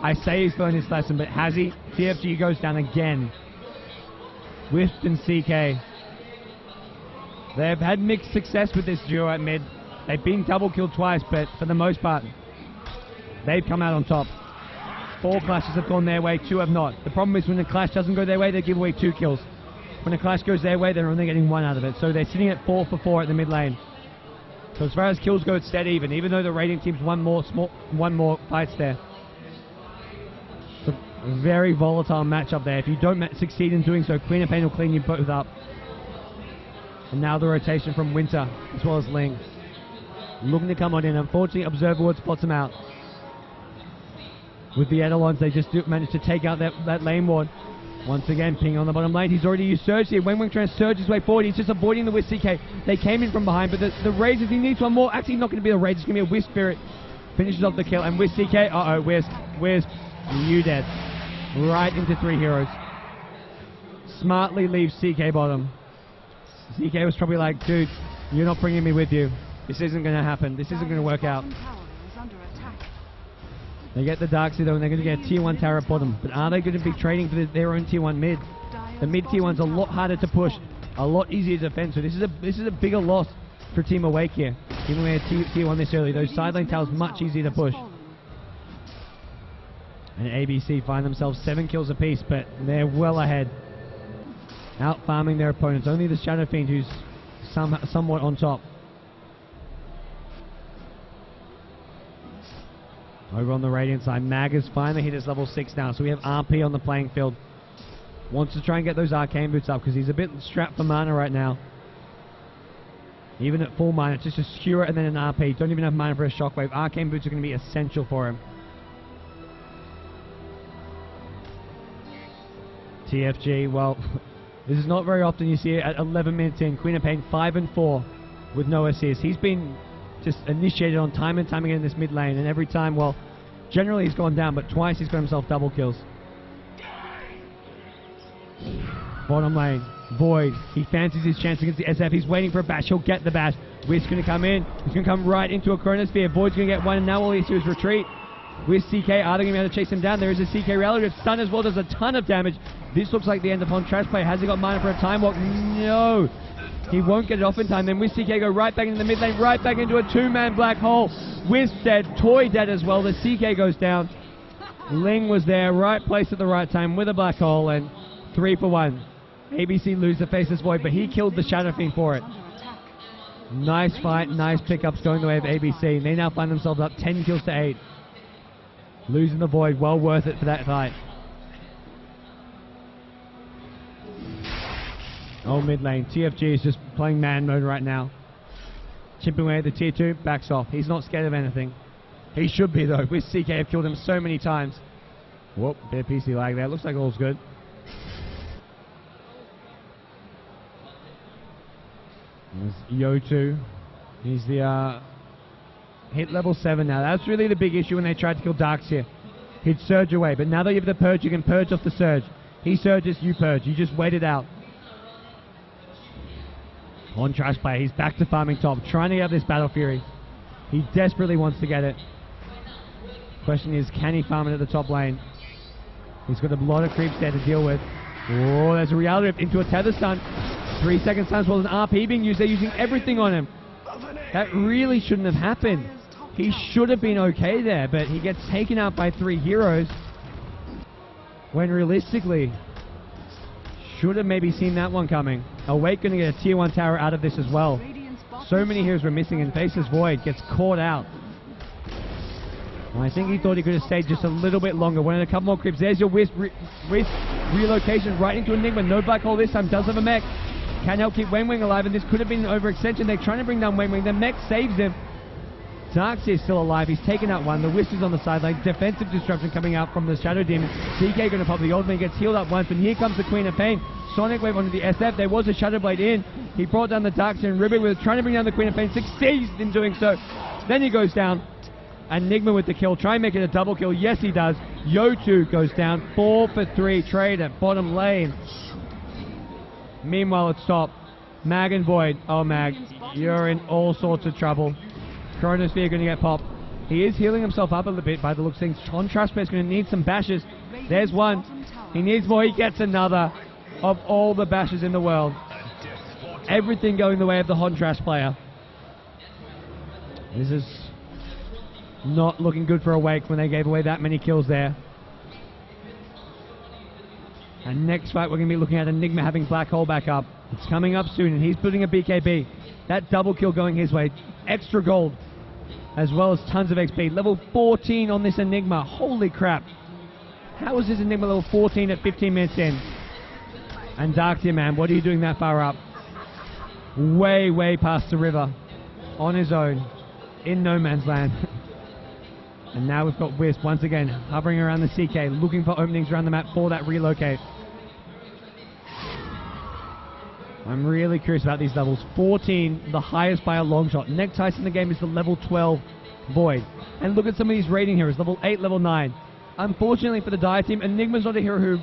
I say he's learned his lesson, but has he? TFG goes down again. Wisp and CK. They've had mixed success with this duo at mid. They've been double killed twice, but for the most part, they've come out on top. 4 clashes have gone their way, 2 have not. The problem is when the clash doesn't go their way, they give away 2 kills. When the clash goes their way, they're only getting 1 out of it. So they're sitting at 4 for 4 at the mid lane. So as far as kills go, it's dead even though the rating team's one more fights there. It's a very volatile matchup there. If you don't succeed in doing so, Queen of Pain will clean you both up. And now the rotation from Winter, as well as Ling. Looking to come on in. Unfortunately, Observerwood spots him out. With the Eidolons, they just managed to take out that lane ward. Once again, ping on the bottom lane. He's already used Surge here. Wang trying to surge his way forward. He's just avoiding the Wisp CK. They came in from behind, but the Razors, he needs one more. Actually, not going to be a Razor. It's going to be a Wisp Spirit. Finishes off the kill. And Wisp CK, Wisp, you dead. Right into 3 heroes. Smartly leaves CK bottom. CK was probably like, dude, you're not bringing me with you. This isn't going to happen. This isn't going to work out. They get the Darkseid though, and they're going to get a tier 1 tower at bottom. But are they going to be trading for their own tier 1 mid? The mid tier 1's a lot harder to push, a lot easier to defend. So this is a bigger loss for Team Awake here. Even when they're tier 1 this early, those side lane towers much easier to push. And ABC find themselves 7 kills apiece, but they're well ahead. Out farming their opponents. Only the Shadow Fiend who's somewhat on top. Over on the Radiant side, Mag has finally hit his level 6 now, so we have RP on the playing field. Wants to try and get those Arcane Boots up because he's a bit strapped for mana right now. Even at full mana, just a skewer and then an RP. Don't even have mana for a shockwave. Arcane boots are going to be essential for him. TFG, well, this is not very often you see it at 11 minutes in. Queen of Pain 5 and 4 with no assist. He's been just initiated on time and time again in this mid lane, and every time, well, generally he's gone down, but twice he's got himself double kills. Bottom lane, Void. He fancies his chance against the SF. He's waiting for a bash. He'll get the bash. Wisp going to come in. He's going to come right into a Chronosphere. Void's going to get one, and now all he has to do is retreat. With CK, are they going to be able to chase him down? There is a CK reality. Stun as well does a ton of damage. This looks like the end of Contrast play. Has he got mana for a time walk? No. He won't get it off in time. Then Wisp CK go right back into the mid lane, right back into a two-man black hole. Wisp dead. Toy dead as well. The CK goes down. Ling was there, right place at the right time with a black hole, and 3 for 1. ABC lose the Faceless Void, but he killed the Shadow Fiend for it. Nice fight, nice pickups going the way of ABC. They now find themselves up 10 kills to 8. Losing the Void, well worth it for that fight. Oh, mid lane. TFG is just playing man mode right now. Chipping away at the tier 2, backs off. He's not scared of anything. He should be though. With CK have killed him so many times. Whoop, bit of PC lag there. Looks like all's good. There's Yo2. He's the hit level 7 now. That's really the big issue when they tried to kill Darkseer. He'd surge away, but now that you have the purge, you can purge off the surge. He surges, you purge. You just wait it out. On trash player, he's back to farming top, trying to get this Battle Fury. He desperately wants to get it. Question is, can he farm it at the top lane? He's got a lot of creeps there to deal with. Oh, there's a reality rift into a tether stun. 3 seconds time as well as an RP being used. They're using everything on him. That really shouldn't have happened. He should have been okay there, but he gets taken out by 3 heroes. When realistically, should have maybe seen that one coming. Awake going to get a tier 1 tower out of this as well. So many heroes were missing, and Faceless Void gets caught out. Well, I think he thought he could have stayed just a little bit longer. Wanted a couple more creeps. There's your Wisp relocation right into Enigma. No black hole this time. Does have a mech. Can help keep Weng Weng alive, and this could have been an overextension. They're trying to bring down Weng Weng. The mech saves him. Darkseer is still alive. He's taken out one. The Wisp is on the sideline. Defensive disruption coming out from the Shadow Demon. CK going to pop the Ultimate. Gets healed up once, and here comes the Queen of Pain. Sonic Wave onto the SF. There was a Shadow Blade in. He brought down the Darkseer, and Ribbit was trying to bring down the Queen of Pain. Succeeds in doing so. Then he goes down. Enigma with the kill. Try and make it a double kill. Yes, he does. Yo2 goes down. 4 for 3. Trade at bottom lane. Meanwhile, it's top. Mag and Void. Oh, Mag, you're in all sorts of trouble. Chronosphere going to get popped. He is healing himself up a little bit by the looks of things. Contrast is going to need some bashes. There's one. He needs more. He gets another. Of all the bashes in the world. Everything going the way of the Contrast player. This is not looking good for Awake when they gave away that many kills there. And next fight we're going to be looking at Enigma having Black Hole back up. It's coming up soon, and he's putting a BKB. That double kill going his way. Extra gold, as well as tons of XP. Level 14 on this Enigma. Holy crap. How is this Enigma level 14 at 15 minutes in? And Darkseer, man, what are you doing that far up? Way, way past the river. On his own. In no man's land. And now we've got Wisp once again hovering around the CK, looking for openings around the map for that relocate. I'm really curious about these levels. 14, the highest by a long shot. Next highest in the game is the level 12 Void. And look at some of these rating heroes, level 8, level 9. Unfortunately for the Dire team, Enigma's not a hero who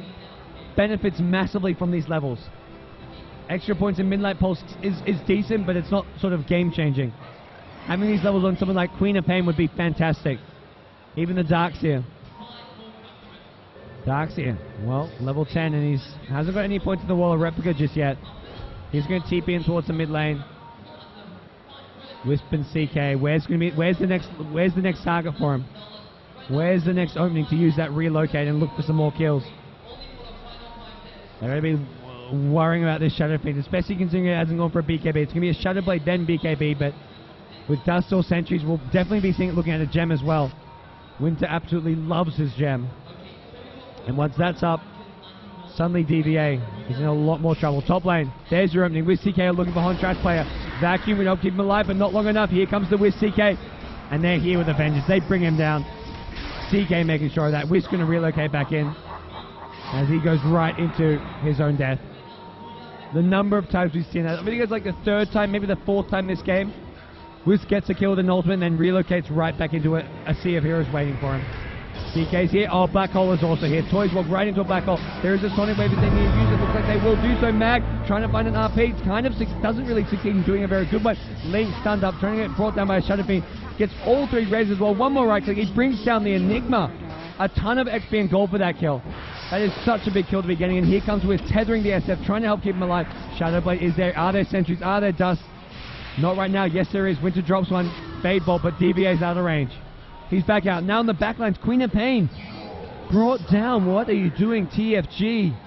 benefits massively from these levels. Extra points in Midnight Pulse is decent, but it's not sort of game-changing. Having these levels on someone like Queen of Pain would be fantastic. Even the Darkseer. Darkseer, well, level 10, and he hasn't got any points in the wall of replica just yet. He's going to TP in towards the mid lane. Wisp and CK. Where's the next target for him? Where's the next opening to use that relocate and look for some more kills? They're going to be worrying about this Shadow Fiend, especially considering it hasn't gone for a BKB. It's going to be a Shadow Blade, then BKB, but with Dust or Sentries, we'll definitely be seeing it looking at a gem as well. Winter absolutely loves his gem. And once that's up, suddenly DVA is in a lot more trouble. Top lane, there's your opening with CK looking for Contrast player. Vacuum would help keep him alive, but not long enough. Here comes the Whisk CK, and they're here with a vengeance. They bring him down. CK making sure of that. Whisk going to relocate back in as he goes right into his own death. The number of times we've seen that. I think it's like the third time, maybe the fourth time this game. Whisk gets a kill with an ultimate and then relocates right back into a sea of heroes waiting for him. CK's here. Oh, Black Hole is also here. Toys walk right into a Black Hole. There is a Sonic Wave if they need to use it. Looks like they will do so. Mag trying to find an RP. Kind of doesn't really succeed in doing a very good one. Link stunned up, trying to get brought down by a Shadow Fiend. Gets all three raises as well. One more right click. He brings down the Enigma. A ton of XP and gold for that kill. That is such a big kill to be getting. And here comes with tethering the SF, trying to help keep him alive. Shadowblade is there. Are there sentries? Are there dust? Not right now. Yes, there is. Winter drops one. Fade Bolt, but DVA's out of range. He's back out. Now in the backlines, Queen of Pain. Brought down. What are you doing, TFG?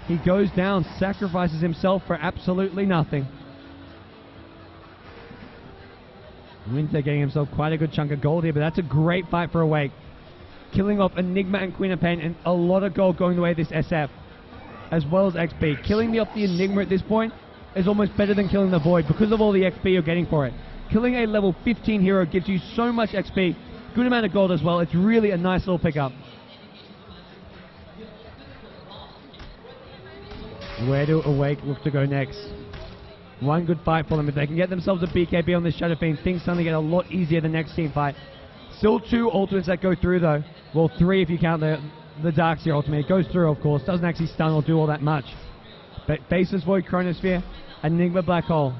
He goes down, sacrifices himself for absolutely nothing. Winter getting himself quite a good chunk of gold here, but that's a great fight for Awake. Killing off Enigma and Queen of Pain, and a lot of gold going the way of this SF, as well as XP. Killing off the Enigma at this point is almost better than killing the Void because of all the XP you're getting for it. Killing a level 15 hero gives you so much XP, good amount of gold as well. It's really a nice little pickup. Where do Awake look to go next? One good fight for them. If they can get themselves a BKB on this Shadow Fiend, things suddenly get a lot easier the next team fight. Still 2 ultimates that go through though. Well, 3 if you count the Darkseer ultimate. It goes through, of course. Doesn't actually stun or do all that much. But Faceless Void, Chronosphere, Enigma Black Hole.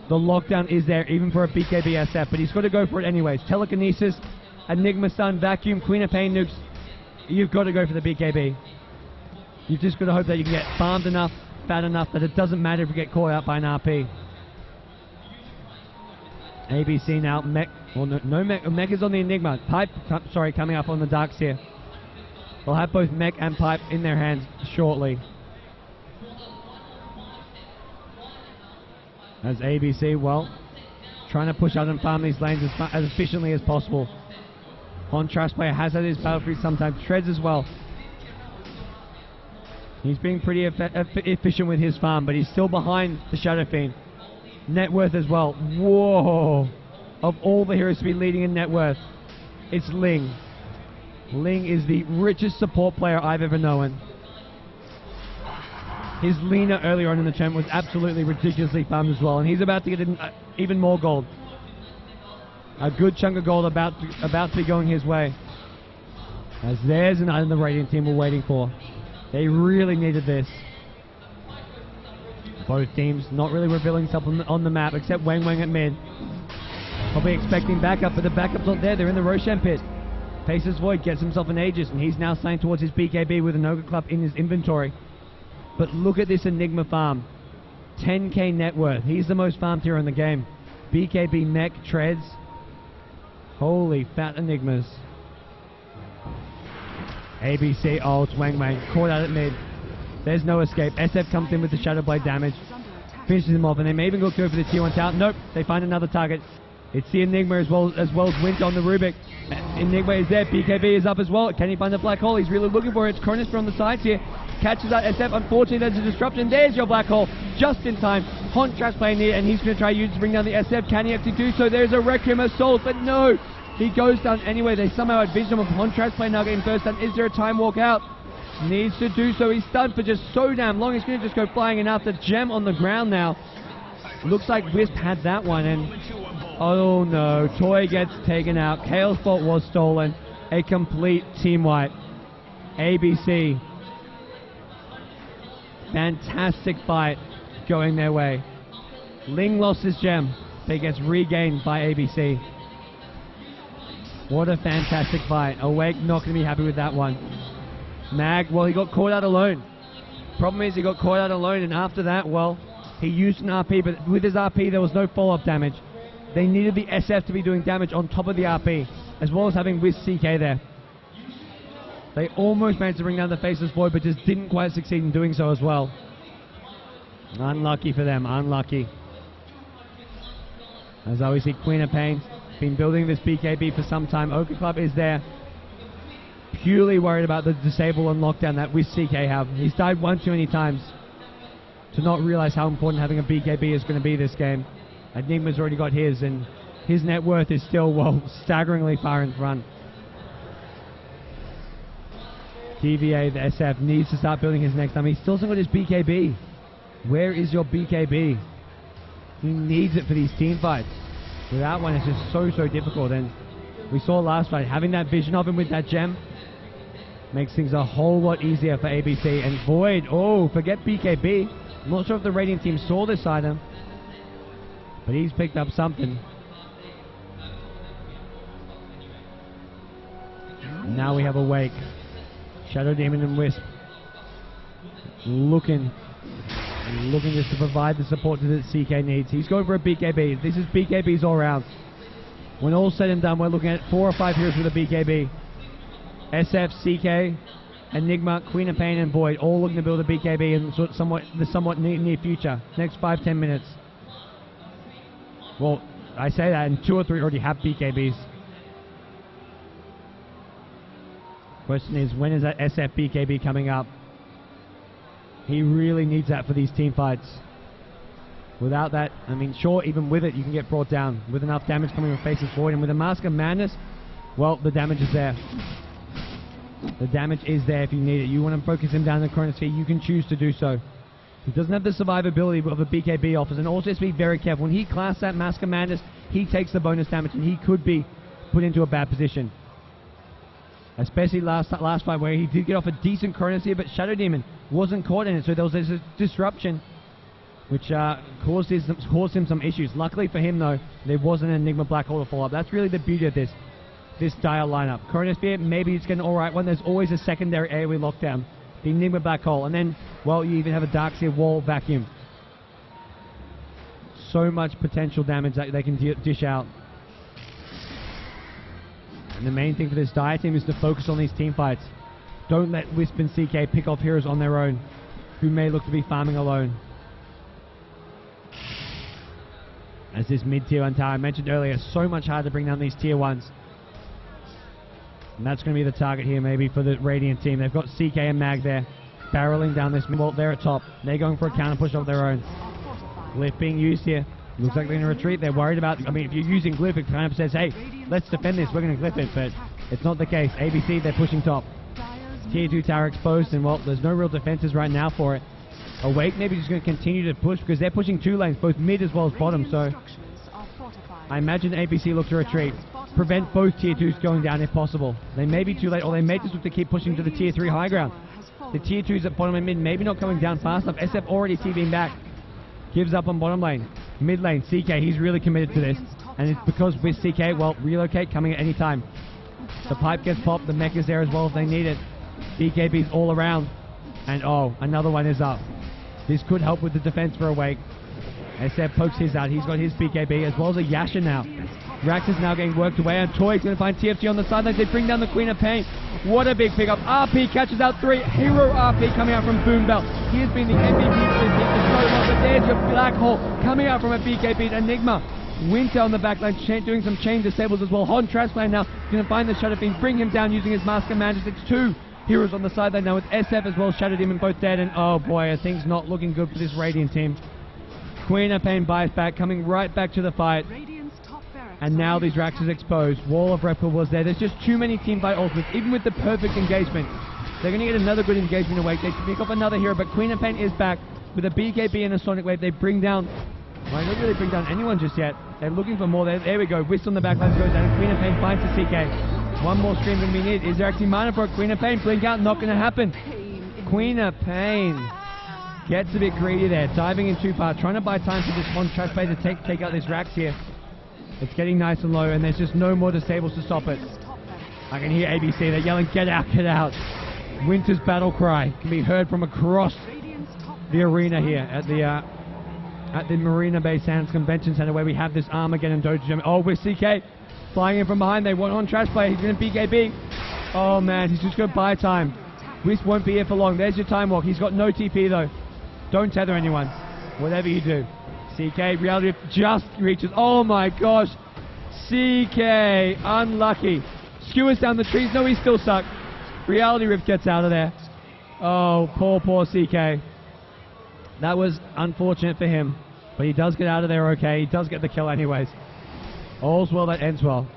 The lockdown is there even for a BKB SF, but he's got to go for it anyways. Telekinesis, Enigma Stun, Vacuum, Queen of Pain nukes. You've got to go for the BKB. You've just got to hope that you can get farmed enough, fat enough that it doesn't matter if you get caught out by an RP. ABC now, Mech, well no Mech, Mech is on the Enigma. Pipe, sorry, coming up on the Darkseer. They'll have both Mech and Pipe in their hands shortly. As ABC, well, trying to push out and farm these lanes as efficiently as possible. Contrast player has had his battle free sometimes, Treads as well. He's being pretty efficient with his farm, but he's still behind the Shadow Fiend. Net worth as well. Whoa! Of all the heroes to be leading in net worth, it's Ling. Ling is the richest support player I've ever known. His Lina earlier on in the tournament was absolutely ridiculously farmed as well, and he's about to get even more gold. A good chunk of gold about to be going his way. As there's an item the Radiant team were waiting for. They really needed this. Both teams not really revealing something on the map, except Wang Wang at mid. Probably expecting backup, but the backup's not there. They're in the Roshan pit. Faceless Void gets himself an Aegis, and he's now sailing towards his BKB with an Ogre Club in his inventory. But look at this Enigma farm. 10k net worth. He's the most farmed hero in the game. BKB Mech, Treads. Holy fat Enigmas. ABC, oh, it's Wang Wang. Caught out at mid. There's no escape. SF comes in with the Shadow Blade damage. Finishes him off, and they may even go for the tier 1 tower. Nope, they find another target. It's the Enigma as well as Winter on the Rubik. Enigma is there. BKB is up as well. Can he find the Black Hole? He's really looking for it. It's Chronosphere on the sides here. Catches out SF. Unfortunately, there's a disruption. There's your Black Hole. Just in time. Contrast playing near, and he's going to try to bring down the SF. Can he actually do so? There's a Requiem Assault, but no. He goes down anyway. They somehow had vision of Contrast play now getting first down. Is there a time walk out? Needs to do so. He's stunned for just so damn long. He's going to just go flying, and after Gem on the ground now. Looks like Wisp had that one, and oh no, Toy gets taken out. Kale's fault was stolen. A complete team wipe. ABC. Fantastic fight going their way. Ling lost his gem, but he gets regained by ABC. What a fantastic fight. Awake not going to be happy with that one. Mag, well, he got caught out alone. Problem is he got caught out alone, and after that, well, he used an RP, but with his RP there was no follow-up damage. They needed the SF to be doing damage on top of the RP, as well as having Wiz CK there. They almost managed to bring down the Faceless Void, but just didn't quite succeed in doing so as well. Unlucky for them, unlucky. As I always see, Queen of Pain, been building this BKB for some time. Ogre Club is there. Purely worried about the disable and lockdown that Wiz CK have. He's died one too many times. to not realize how important having a BKB is going to be this game. Enigma's already got his, and his net worth is still, well, staggeringly far in front. TVA, the SF, needs to start building his next time. He still hasn't got his BKB. Where is your BKB? He needs it for these team fights. Without one, it's just so difficult. And we saw last fight, having that vision of him with that gem makes things a whole lot easier for ABC. And Void, oh, forget BKB. I'm not sure if the Radiant team saw this item, but he's picked up something. And now we have Awake. Shadow Demon and Wisp looking just to provide the support that CK needs. He's going for a BKB. This is BKBs all round. When all's said and done, we're looking at 4 or 5 heroes with a BKB. SF, CK, Enigma, Queen of Pain, and Void all looking to build a BKB in the somewhat near future. Next 5-10 minutes. Well, I say that, and 2 or 3 already have BKBs. Question is, when is that SF BKB coming up? He really needs that for these team fights. Without that, I mean, sure, even with it, you can get brought down. With enough damage coming from Faces Void, and with a Mask of Madness, well, the damage is there. The damage is there if you need it. You want to focus him down in the chronosphere, you can choose to do so. He doesn't have the survivability of a BKB offers, and also has to be very careful. When he classes that Mask of Madness, he takes the bonus damage, and he could be put into a bad position. Especially last fight where he did get off a decent chronosphere, but Shadow Demon wasn't caught in it, so there was this disruption which caused him some issues. Luckily for him, though, there was an Enigma Black Hole to follow up. That's really the beauty of this Dire lineup. Chronosphere, maybe it's getting an alright one. There's always a secondary AoE lockdown. The Enigma Black Hole, and then, well, you even have a Darkseer Wall Vacuum. So much potential damage that they can dish out. And the main thing for this Dire team is to focus on these team fights. Don't let Wisp and CK pick off heroes on their own who may look to be farming alone. As this mid-tier 1 tower I mentioned earlier, so much harder to bring down these tier 1s. And that's going to be the target here maybe for the Radiant team. They've got CK and Mag there, barreling down this mid. Well, they're at top. They're going for a counter push of their own. Glyph being used here. Looks like they're going to retreat. They're worried about, I mean, if you're using Glyph, it kind of says, hey, let's defend this. We're going to Glyph it, but it's not the case. ABC, they're pushing top. Tier 2 tower exposed, and well, there's no real defenses right now for it. Awake maybe just going to continue to push because they're pushing 2 lanes, both mid as well as bottom, so I imagine ABC look to retreat. Prevent both tier 2s going down if possible. They may be too late, or they may just look to keep pushing to the tier 3 high ground. The tier 2s at bottom and mid maybe not coming down fast enough. SF already TVing back. Gives up on bottom lane. Mid lane, CK, he's really committed to this. And it's because with CK, well, relocate coming at any time. The pipe gets popped, the mech is there as well if they need it. BKB's all around. And oh, another one is up. This could help with the defense for Awake. SF pokes his out, he's got his BKB as well as a Yasha now. Rax is now getting worked away, and Toy's going to find TFG on the sidelines. They bring down the Queen of Pain. What a big pickup. RP catches out 3. Hero RP coming out from Boom Bell. He has been the MVP for this team for so long, but there's your Black Hole coming out from a BKB. Enigma. Winter on the backline, doing some chain disables as well. Hon Transplant now going to find the Shadow Fiend, bring him down using his Mask of Madness. It's 2 heroes on the sideline now with SF as well as Shadow Demon both dead, and oh boy, things not looking good for this Radiant team. Queen of Pain buys back, coming right back to the fight. And now these Rax is exposed. Wall of Repel was there. There's just too many teamfight ultimates, even with the perfect engagement. They're going to get another good engagement Awake. They pick up another hero, but Queen of Pain is back with a BKB and a Sonic Wave. They bring down, well, they don't really bring down anyone just yet. They're looking for more. There we go. Whist on the backline goes down, and Queen of Pain finds the CK. One more stream than we need. Is there actually mana for a Queen of Pain? Blink out, not going to happen. Queen of Pain gets a bit greedy there, diving in too far, trying to buy time for this one trash play to take out this Rax here. It's getting nice and low, and there's just no more disables to stop it. I can hear ABC, they're yelling, get out, get out. Winter's battle cry can be heard from across the arena here at the Marina Bay Sands Convention Center, where we have this Armaggeddon Dojo Gym. Oh, with CK flying in from behind, they want on trash play, he's going to BKB. Oh man, he's just going to buy time. Wisp won't be here for long. There's your time walk. He's got no TP though. Don't tether anyone, whatever you do. CK, Reality Rift just reaches. Oh my gosh. CK, unlucky. Skewers down the trees. No, he's still stuck. Reality Rift gets out of there. Oh, poor CK. That was unfortunate for him, but he does get out of there okay. He does get the kill anyways. All's well that ends well.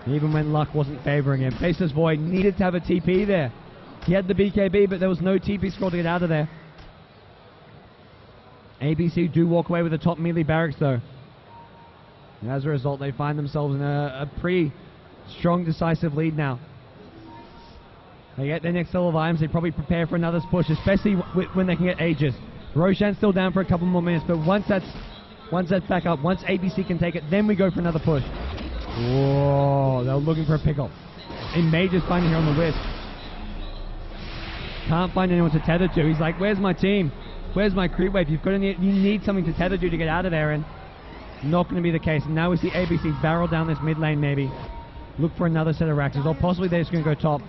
Even when luck wasn't favoring him. Faceless Void needed to have a TP there. He had the BKB, but there was no TP scroll to get out of there. ABC do walk away with the top melee barracks though. And as a result, they find themselves in a pretty strong, decisive lead now. They get their next level of items. They probably prepare for another push, especially when they can get Aegis. Roshan's still down for a couple more minutes, but once that's back up, once ABC can take it, then we go for another push. Whoa, they're looking for a pickle. And Major's finding here on the Wisp. Can't find anyone to tether to. He's like, where's my team? Where's my creep wave? You need something to tether to get out of there, and not going to be the case. And now we see ABC barrel down this mid lane maybe. Look for another set of Raxes, or possibly they're just going to go top.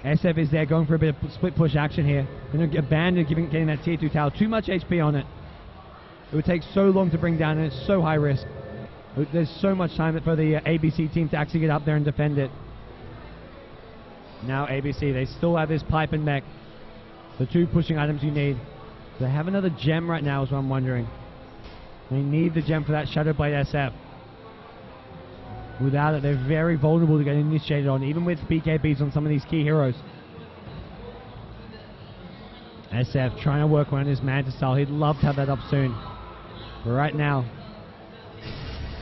SF is there going for a bit of split push action here. Going to abandon getting that tier 2 tower. Too much HP on it. It would take so long to bring down, and it's so high risk. There's so much time for the ABC team to actually get up there and defend it. Now ABC, they still have this pipe and mech. The two pushing items you need. Do they have another gem right now is what I'm wondering. They need the gem for that Shadow Blade SF. Without it, they're very vulnerable to get initiated on, even with BKBs on some of these key heroes. SF trying to work around his Manta style. He'd love to have that up soon. But right now,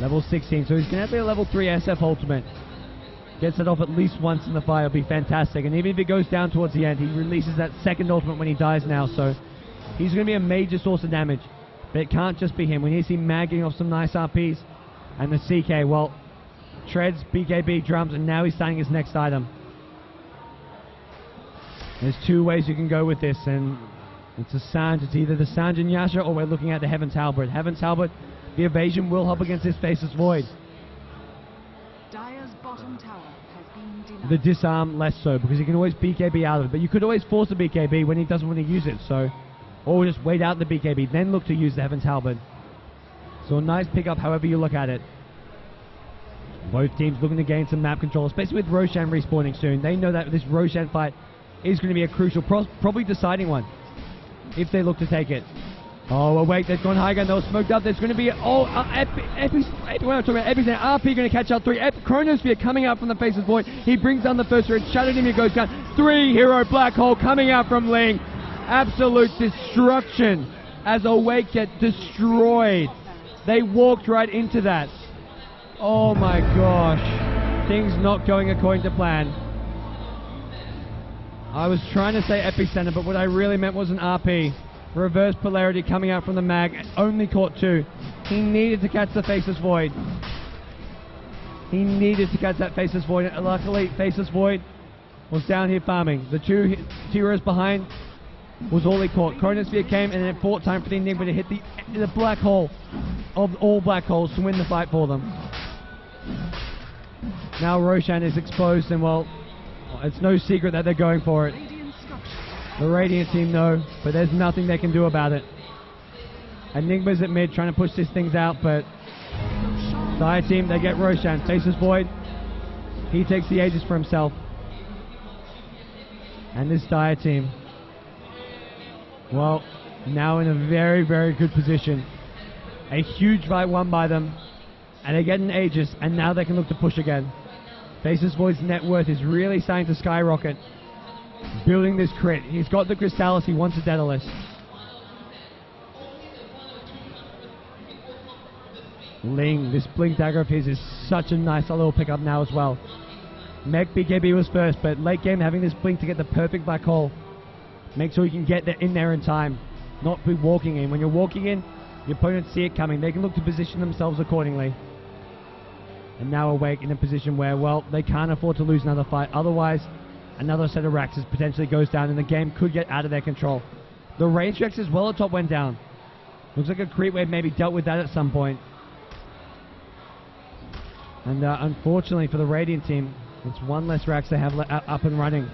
level 16. So he's going to have to be a level 3 SF ultimate. Gets it off at least once in the fight. It'll be fantastic. And even if it goes down towards the end, he releases that second ultimate when he dies now. So he's going to be a major source of damage. But it can't just be him. We need to see Mag getting off some nice RPs. And the CK, well, treads, BKB, drums, and now he's starting his next item. There's two ways you can go with this, and it's a Sanj. It's either the Sanj and Yasha, or we're looking at the Heaven's Halberd. Heaven's Halberd, the evasion will help against this Faceless Void. Dire's bottom tower has been denied. The disarm, less so, because he can always BKB out of it. But you could always force a BKB when he doesn't want to use it, so... Or just wait out the BKB, then look to use the Heaven's Halberd. So a nice pickup, however you look at it. Both teams looking to gain some map control, especially with Roshan respawning soon. They know that this Roshan fight is going to be a crucial, probably deciding one, if they look to take it. Oh, well, wait, they've gone high again. They were smoked up. There's going to be... Oh, Epi's RP going to catch out 3. Chronosphere coming out from the Faceless Void. He brings down the first red. Shattered him. He goes down. 3 hero Black Hole coming out from Ling. Absolute destruction as Awake get destroyed. They walked right into that. Oh my gosh. Things not going according to plan. I was trying to say Epicenter, but what I really meant was an RP. Reverse polarity coming out from the mag. Only caught 2. He needed to catch the Faceless Void. He needed to catch that Faceless Void. Luckily, Faceless Void was down here farming. The 2 heroes behind was all he caught. Chronosphere came, and then it fought time for the Enigma to hit the black hole of all black holes to win the fight for them. Now Roshan is exposed, and well, it's no secret that they're going for it. The Radiant team know, but there's nothing they can do about it. Enigma's at mid trying to push these things out, but Dire team, they get Roshan. Faceless Void, he takes the Aegis for himself. And this Dire team, well, now in a very, very good position. A huge fight won by them, and they get an Aegis, and now they can look to push again. Faceless Void's net worth is really starting to skyrocket. Building this crit. He's got the Crystallis, he wants a Daedalus. Ling, this Blink Dagger of his is such a nice little pickup now as well. Mech BKB was first, but late game having this Blink to get the perfect black hole. Make sure you can get in there in time, not be walking in. When you're walking in, your opponents see it coming. They can look to position themselves accordingly. And now Awake in a position where, well, they can't afford to lose another fight. Otherwise, another set of Raxes potentially goes down and the game could get out of their control. The range Rex as well at top went down. Looks like a creep wave maybe dealt with that at some point. And unfortunately for the Radiant team, it's one less Rax they have up and running.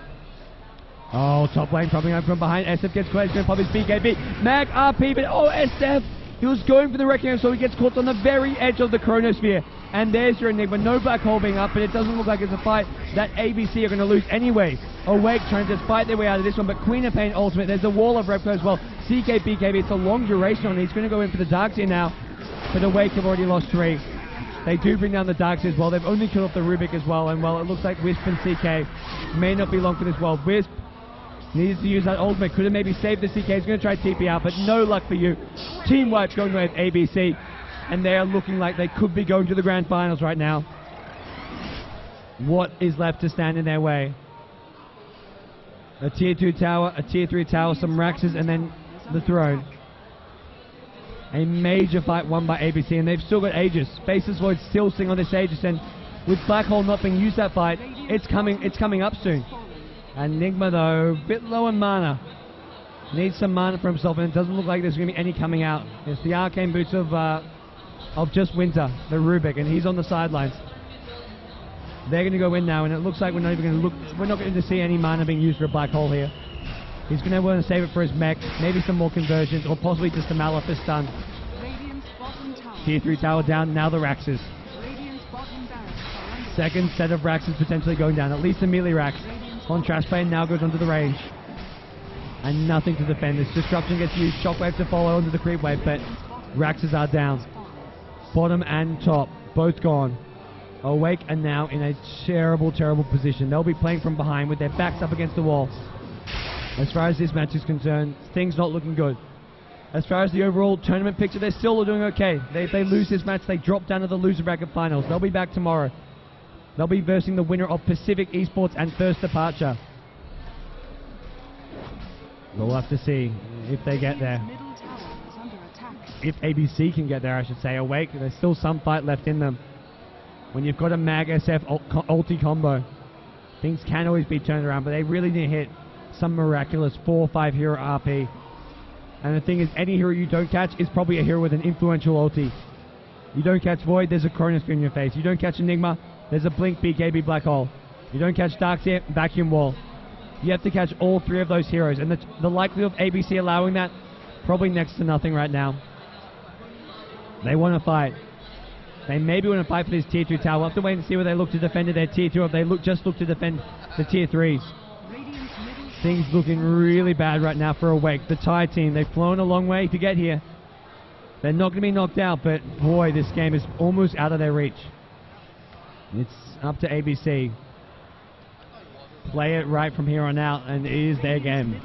Oh, top lane probably up from behind. SF gets caught. He's going to pop his BKB. Mag RP, but oh, SF! He was going for the Wrecking, so he gets caught on the very edge of the Chronosphere. And there's your Enigma. No black hole being up, but it doesn't look like it's a fight that ABC are going to lose anyway. Awake trying to just fight their way out of this one, but Queen of Pain ultimate. There's a wall of Repco as well. CK, BKB, it's a long duration on it. He's going to go in for the Darks here now. But Awake have already lost 3. They do bring down the Darks as well. They've only killed off the Rubik as well. And well, it looks like Wisp and CK may not be long for this world. Wisp needs to use that ultimate. Could have maybe saved the CK. He's going to try TP out, but no luck for you. Team White's going with ABC. And they are looking like they could be going to the grand finals right now. What is left to stand in their way? A tier 2 tower, a tier 3 tower, some Raxes, and then the throne. A major fight won by ABC, and they've still got Aegis. Faceless Void still sitting on this Aegis, and with Black Hole not being used that fight, it's coming up soon. Enigma though, a bit low in mana. Needs some mana for himself, and it doesn't look like there's going to be any coming out. It's the Arcane Boots of just Winter, the Rubik, and he's on the sidelines. They're going to go in now, and it looks like we're not going to see any mana being used for a Black Hole here. He's going to want to save it for his mech, maybe some more conversions, or possibly just a Maleficent stun. Tier 3 tower down, now the Raxes. Second set of Raxes potentially going down, at least a melee Rax. Contrast Plane now goes onto the range. And nothing to defend. This Destruction gets used, Shockwave to follow onto the creep wave, but Raxes are down. Bottom and top, both gone. Awake are now in a terrible, terrible position. They'll be playing from behind with their backs up against the wall. As far as this match is concerned, things not looking good. As far as the overall tournament picture, they're still doing okay. If they lose this match, they drop down to the loser bracket finals. They'll be back tomorrow. They'll be versing the winner of Pacific Esports and First Departure. We'll have to see if they get there. If ABC can get there, I should say. Awake, there's still some fight left in them. When you've got a Mag SF ulti combo, things can always be turned around, but they really need to hit some miraculous 4 or 5 hero RP. And the thing is, any hero you don't catch is probably a hero with an influential ulti. You don't catch Void, there's a Chronosphere in your face. You don't catch Enigma, there's a Blink BKB Black Hole. You don't catch Darkseer, Vacuum Wall. You have to catch all 3 of those heroes, and the likelihood of ABC allowing that, probably next to nothing right now. They want to fight. They maybe want to fight for this tier 2 tower. We'll have to wait and see where they look to defend their tier 2, or if they just look to defend the tier 3s. Things looking really bad right now for Awake. The Thai team, they've flown a long way to get here. They're not going to be knocked out, but boy, this game is almost out of their reach. It's up to ABC. Play it right from here on out, and it is their game.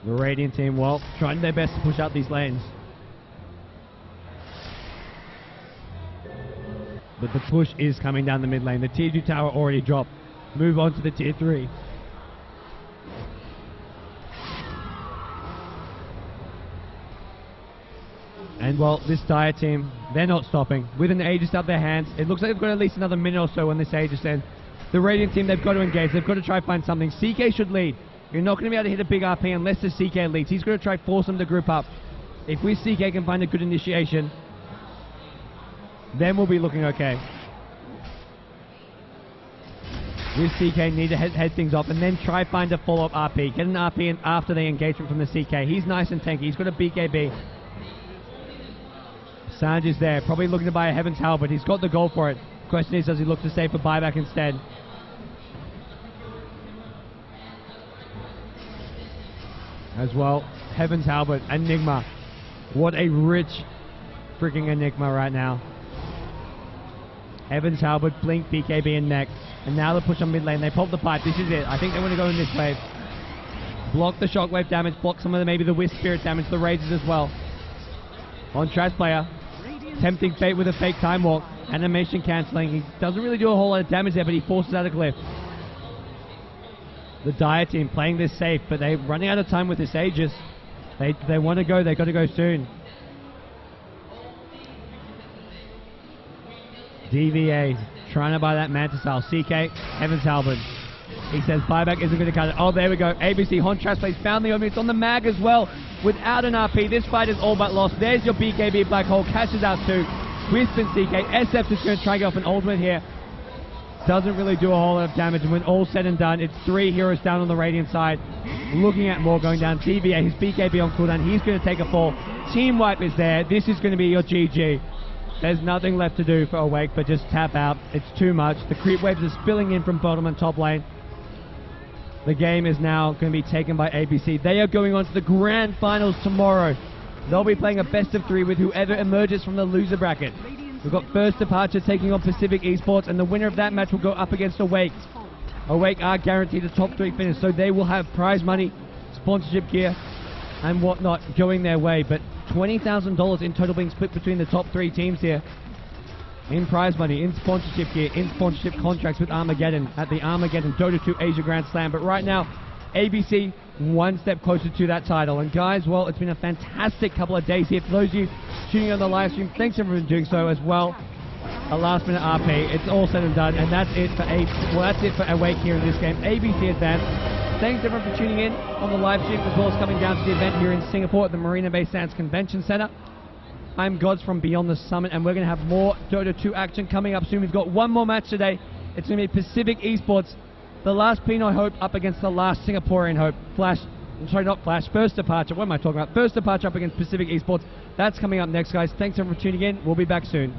The Radiant team, well, trying their best to push out these lanes. But the push is coming down the mid lane. The tier 2 tower already dropped. Move on to the tier 3. And well, this Dire team, they're not stopping. With an Aegis up their hands, it looks like they've got at least another minute or so on this Aegis end. The Radiant team, they've got to engage. They've got to try to find something. CK should lead. You're not going to be able to hit a big RP unless the CK leads. He's going to try to force them to group up. If we CK can find a good initiation, then we'll be looking okay. With CK, need to head things off and then try find a follow-up RP. Get an RP in after the engagement from the CK. He's nice and tanky. He's got a BKB. Sanj is there, probably looking to buy a Heaven's Halberd. He's got the gold for it. Question is, does he look to save for buyback instead? As well, Heaven's Halberd, Enigma. What a rich freaking Enigma right now. Heaven's Halberd, Blink, BKB, and Mech. And now the push on mid lane. They pop the pipe. This is it. I think they want to go in this wave. Block the shockwave damage. Block some of the maybe the Wisp Spirit damage. The Rages as well. On Trash Player. Tempting fate with a fake time walk. Animation cancelling. He doesn't really do a whole lot of damage there, but he forces out a cliff. The Dire team playing this safe, but they're running out of time with this Aegis. They want to go. They've got to go soon. DVA trying to buy that Mantis Style. CK, Heaven's Halberd. He says buyback isn't going to cut it. Oh, there we go. ABC, Hontrash plays found the opening. It's on the Mag as well. Without an RP, this fight is all but lost. There's your BKB Black Hole. Cashes out too. Wisp and CK. SF is going to try and get off an ultimate here. Doesn't really do a whole lot of damage. And when all said and done, it's 3 heroes down on the Radiant side. looking at more going down. TVA, his BKB on cooldown. He's going to take a fall. Team wipe is there. This is going to be your GG. There's nothing left to do for Awake but just tap out. It's too much. The creep waves are spilling in from bottom and top lane. The game is now going to be taken by ABC. They are going on to the grand finals tomorrow. They'll be playing a best of 3 with whoever emerges from the loser bracket. We've got First Departure taking on Pacific Esports, and the winner of that match will go up against Awake. Awake are guaranteed a top 3 finish, so they will have prize money, sponsorship gear, and whatnot going their way. But $20,000 in total being split between the top 3 teams here. In prize money, in sponsorship gear, in sponsorship contracts with Armageddon at the Armageddon Dota 2 Asia Grand Slam. But right now, ABC one step closer to that title. And guys, well, it's been a fantastic couple of days here. For those of you tuning on the live stream, thanks everyone for doing so as well. A last minute RP, it's all said and done, and that's it for Awake here in this game. ABC advanced. Thanks everyone for tuning in on the live stream as well as coming down to the event here in Singapore at the Marina Bay Sands Convention Center. I'm Gods from Beyond the Summit, and we're going to have more Dota 2 action coming up soon. We've got one more match today. It's going to be Pacific Esports, the last Pinoy Hope up against the last Singaporean Hope. First Departure. What am I talking about? First Departure up against Pacific Esports. That's coming up next, guys. Thanks everyone for tuning in. We'll be back soon.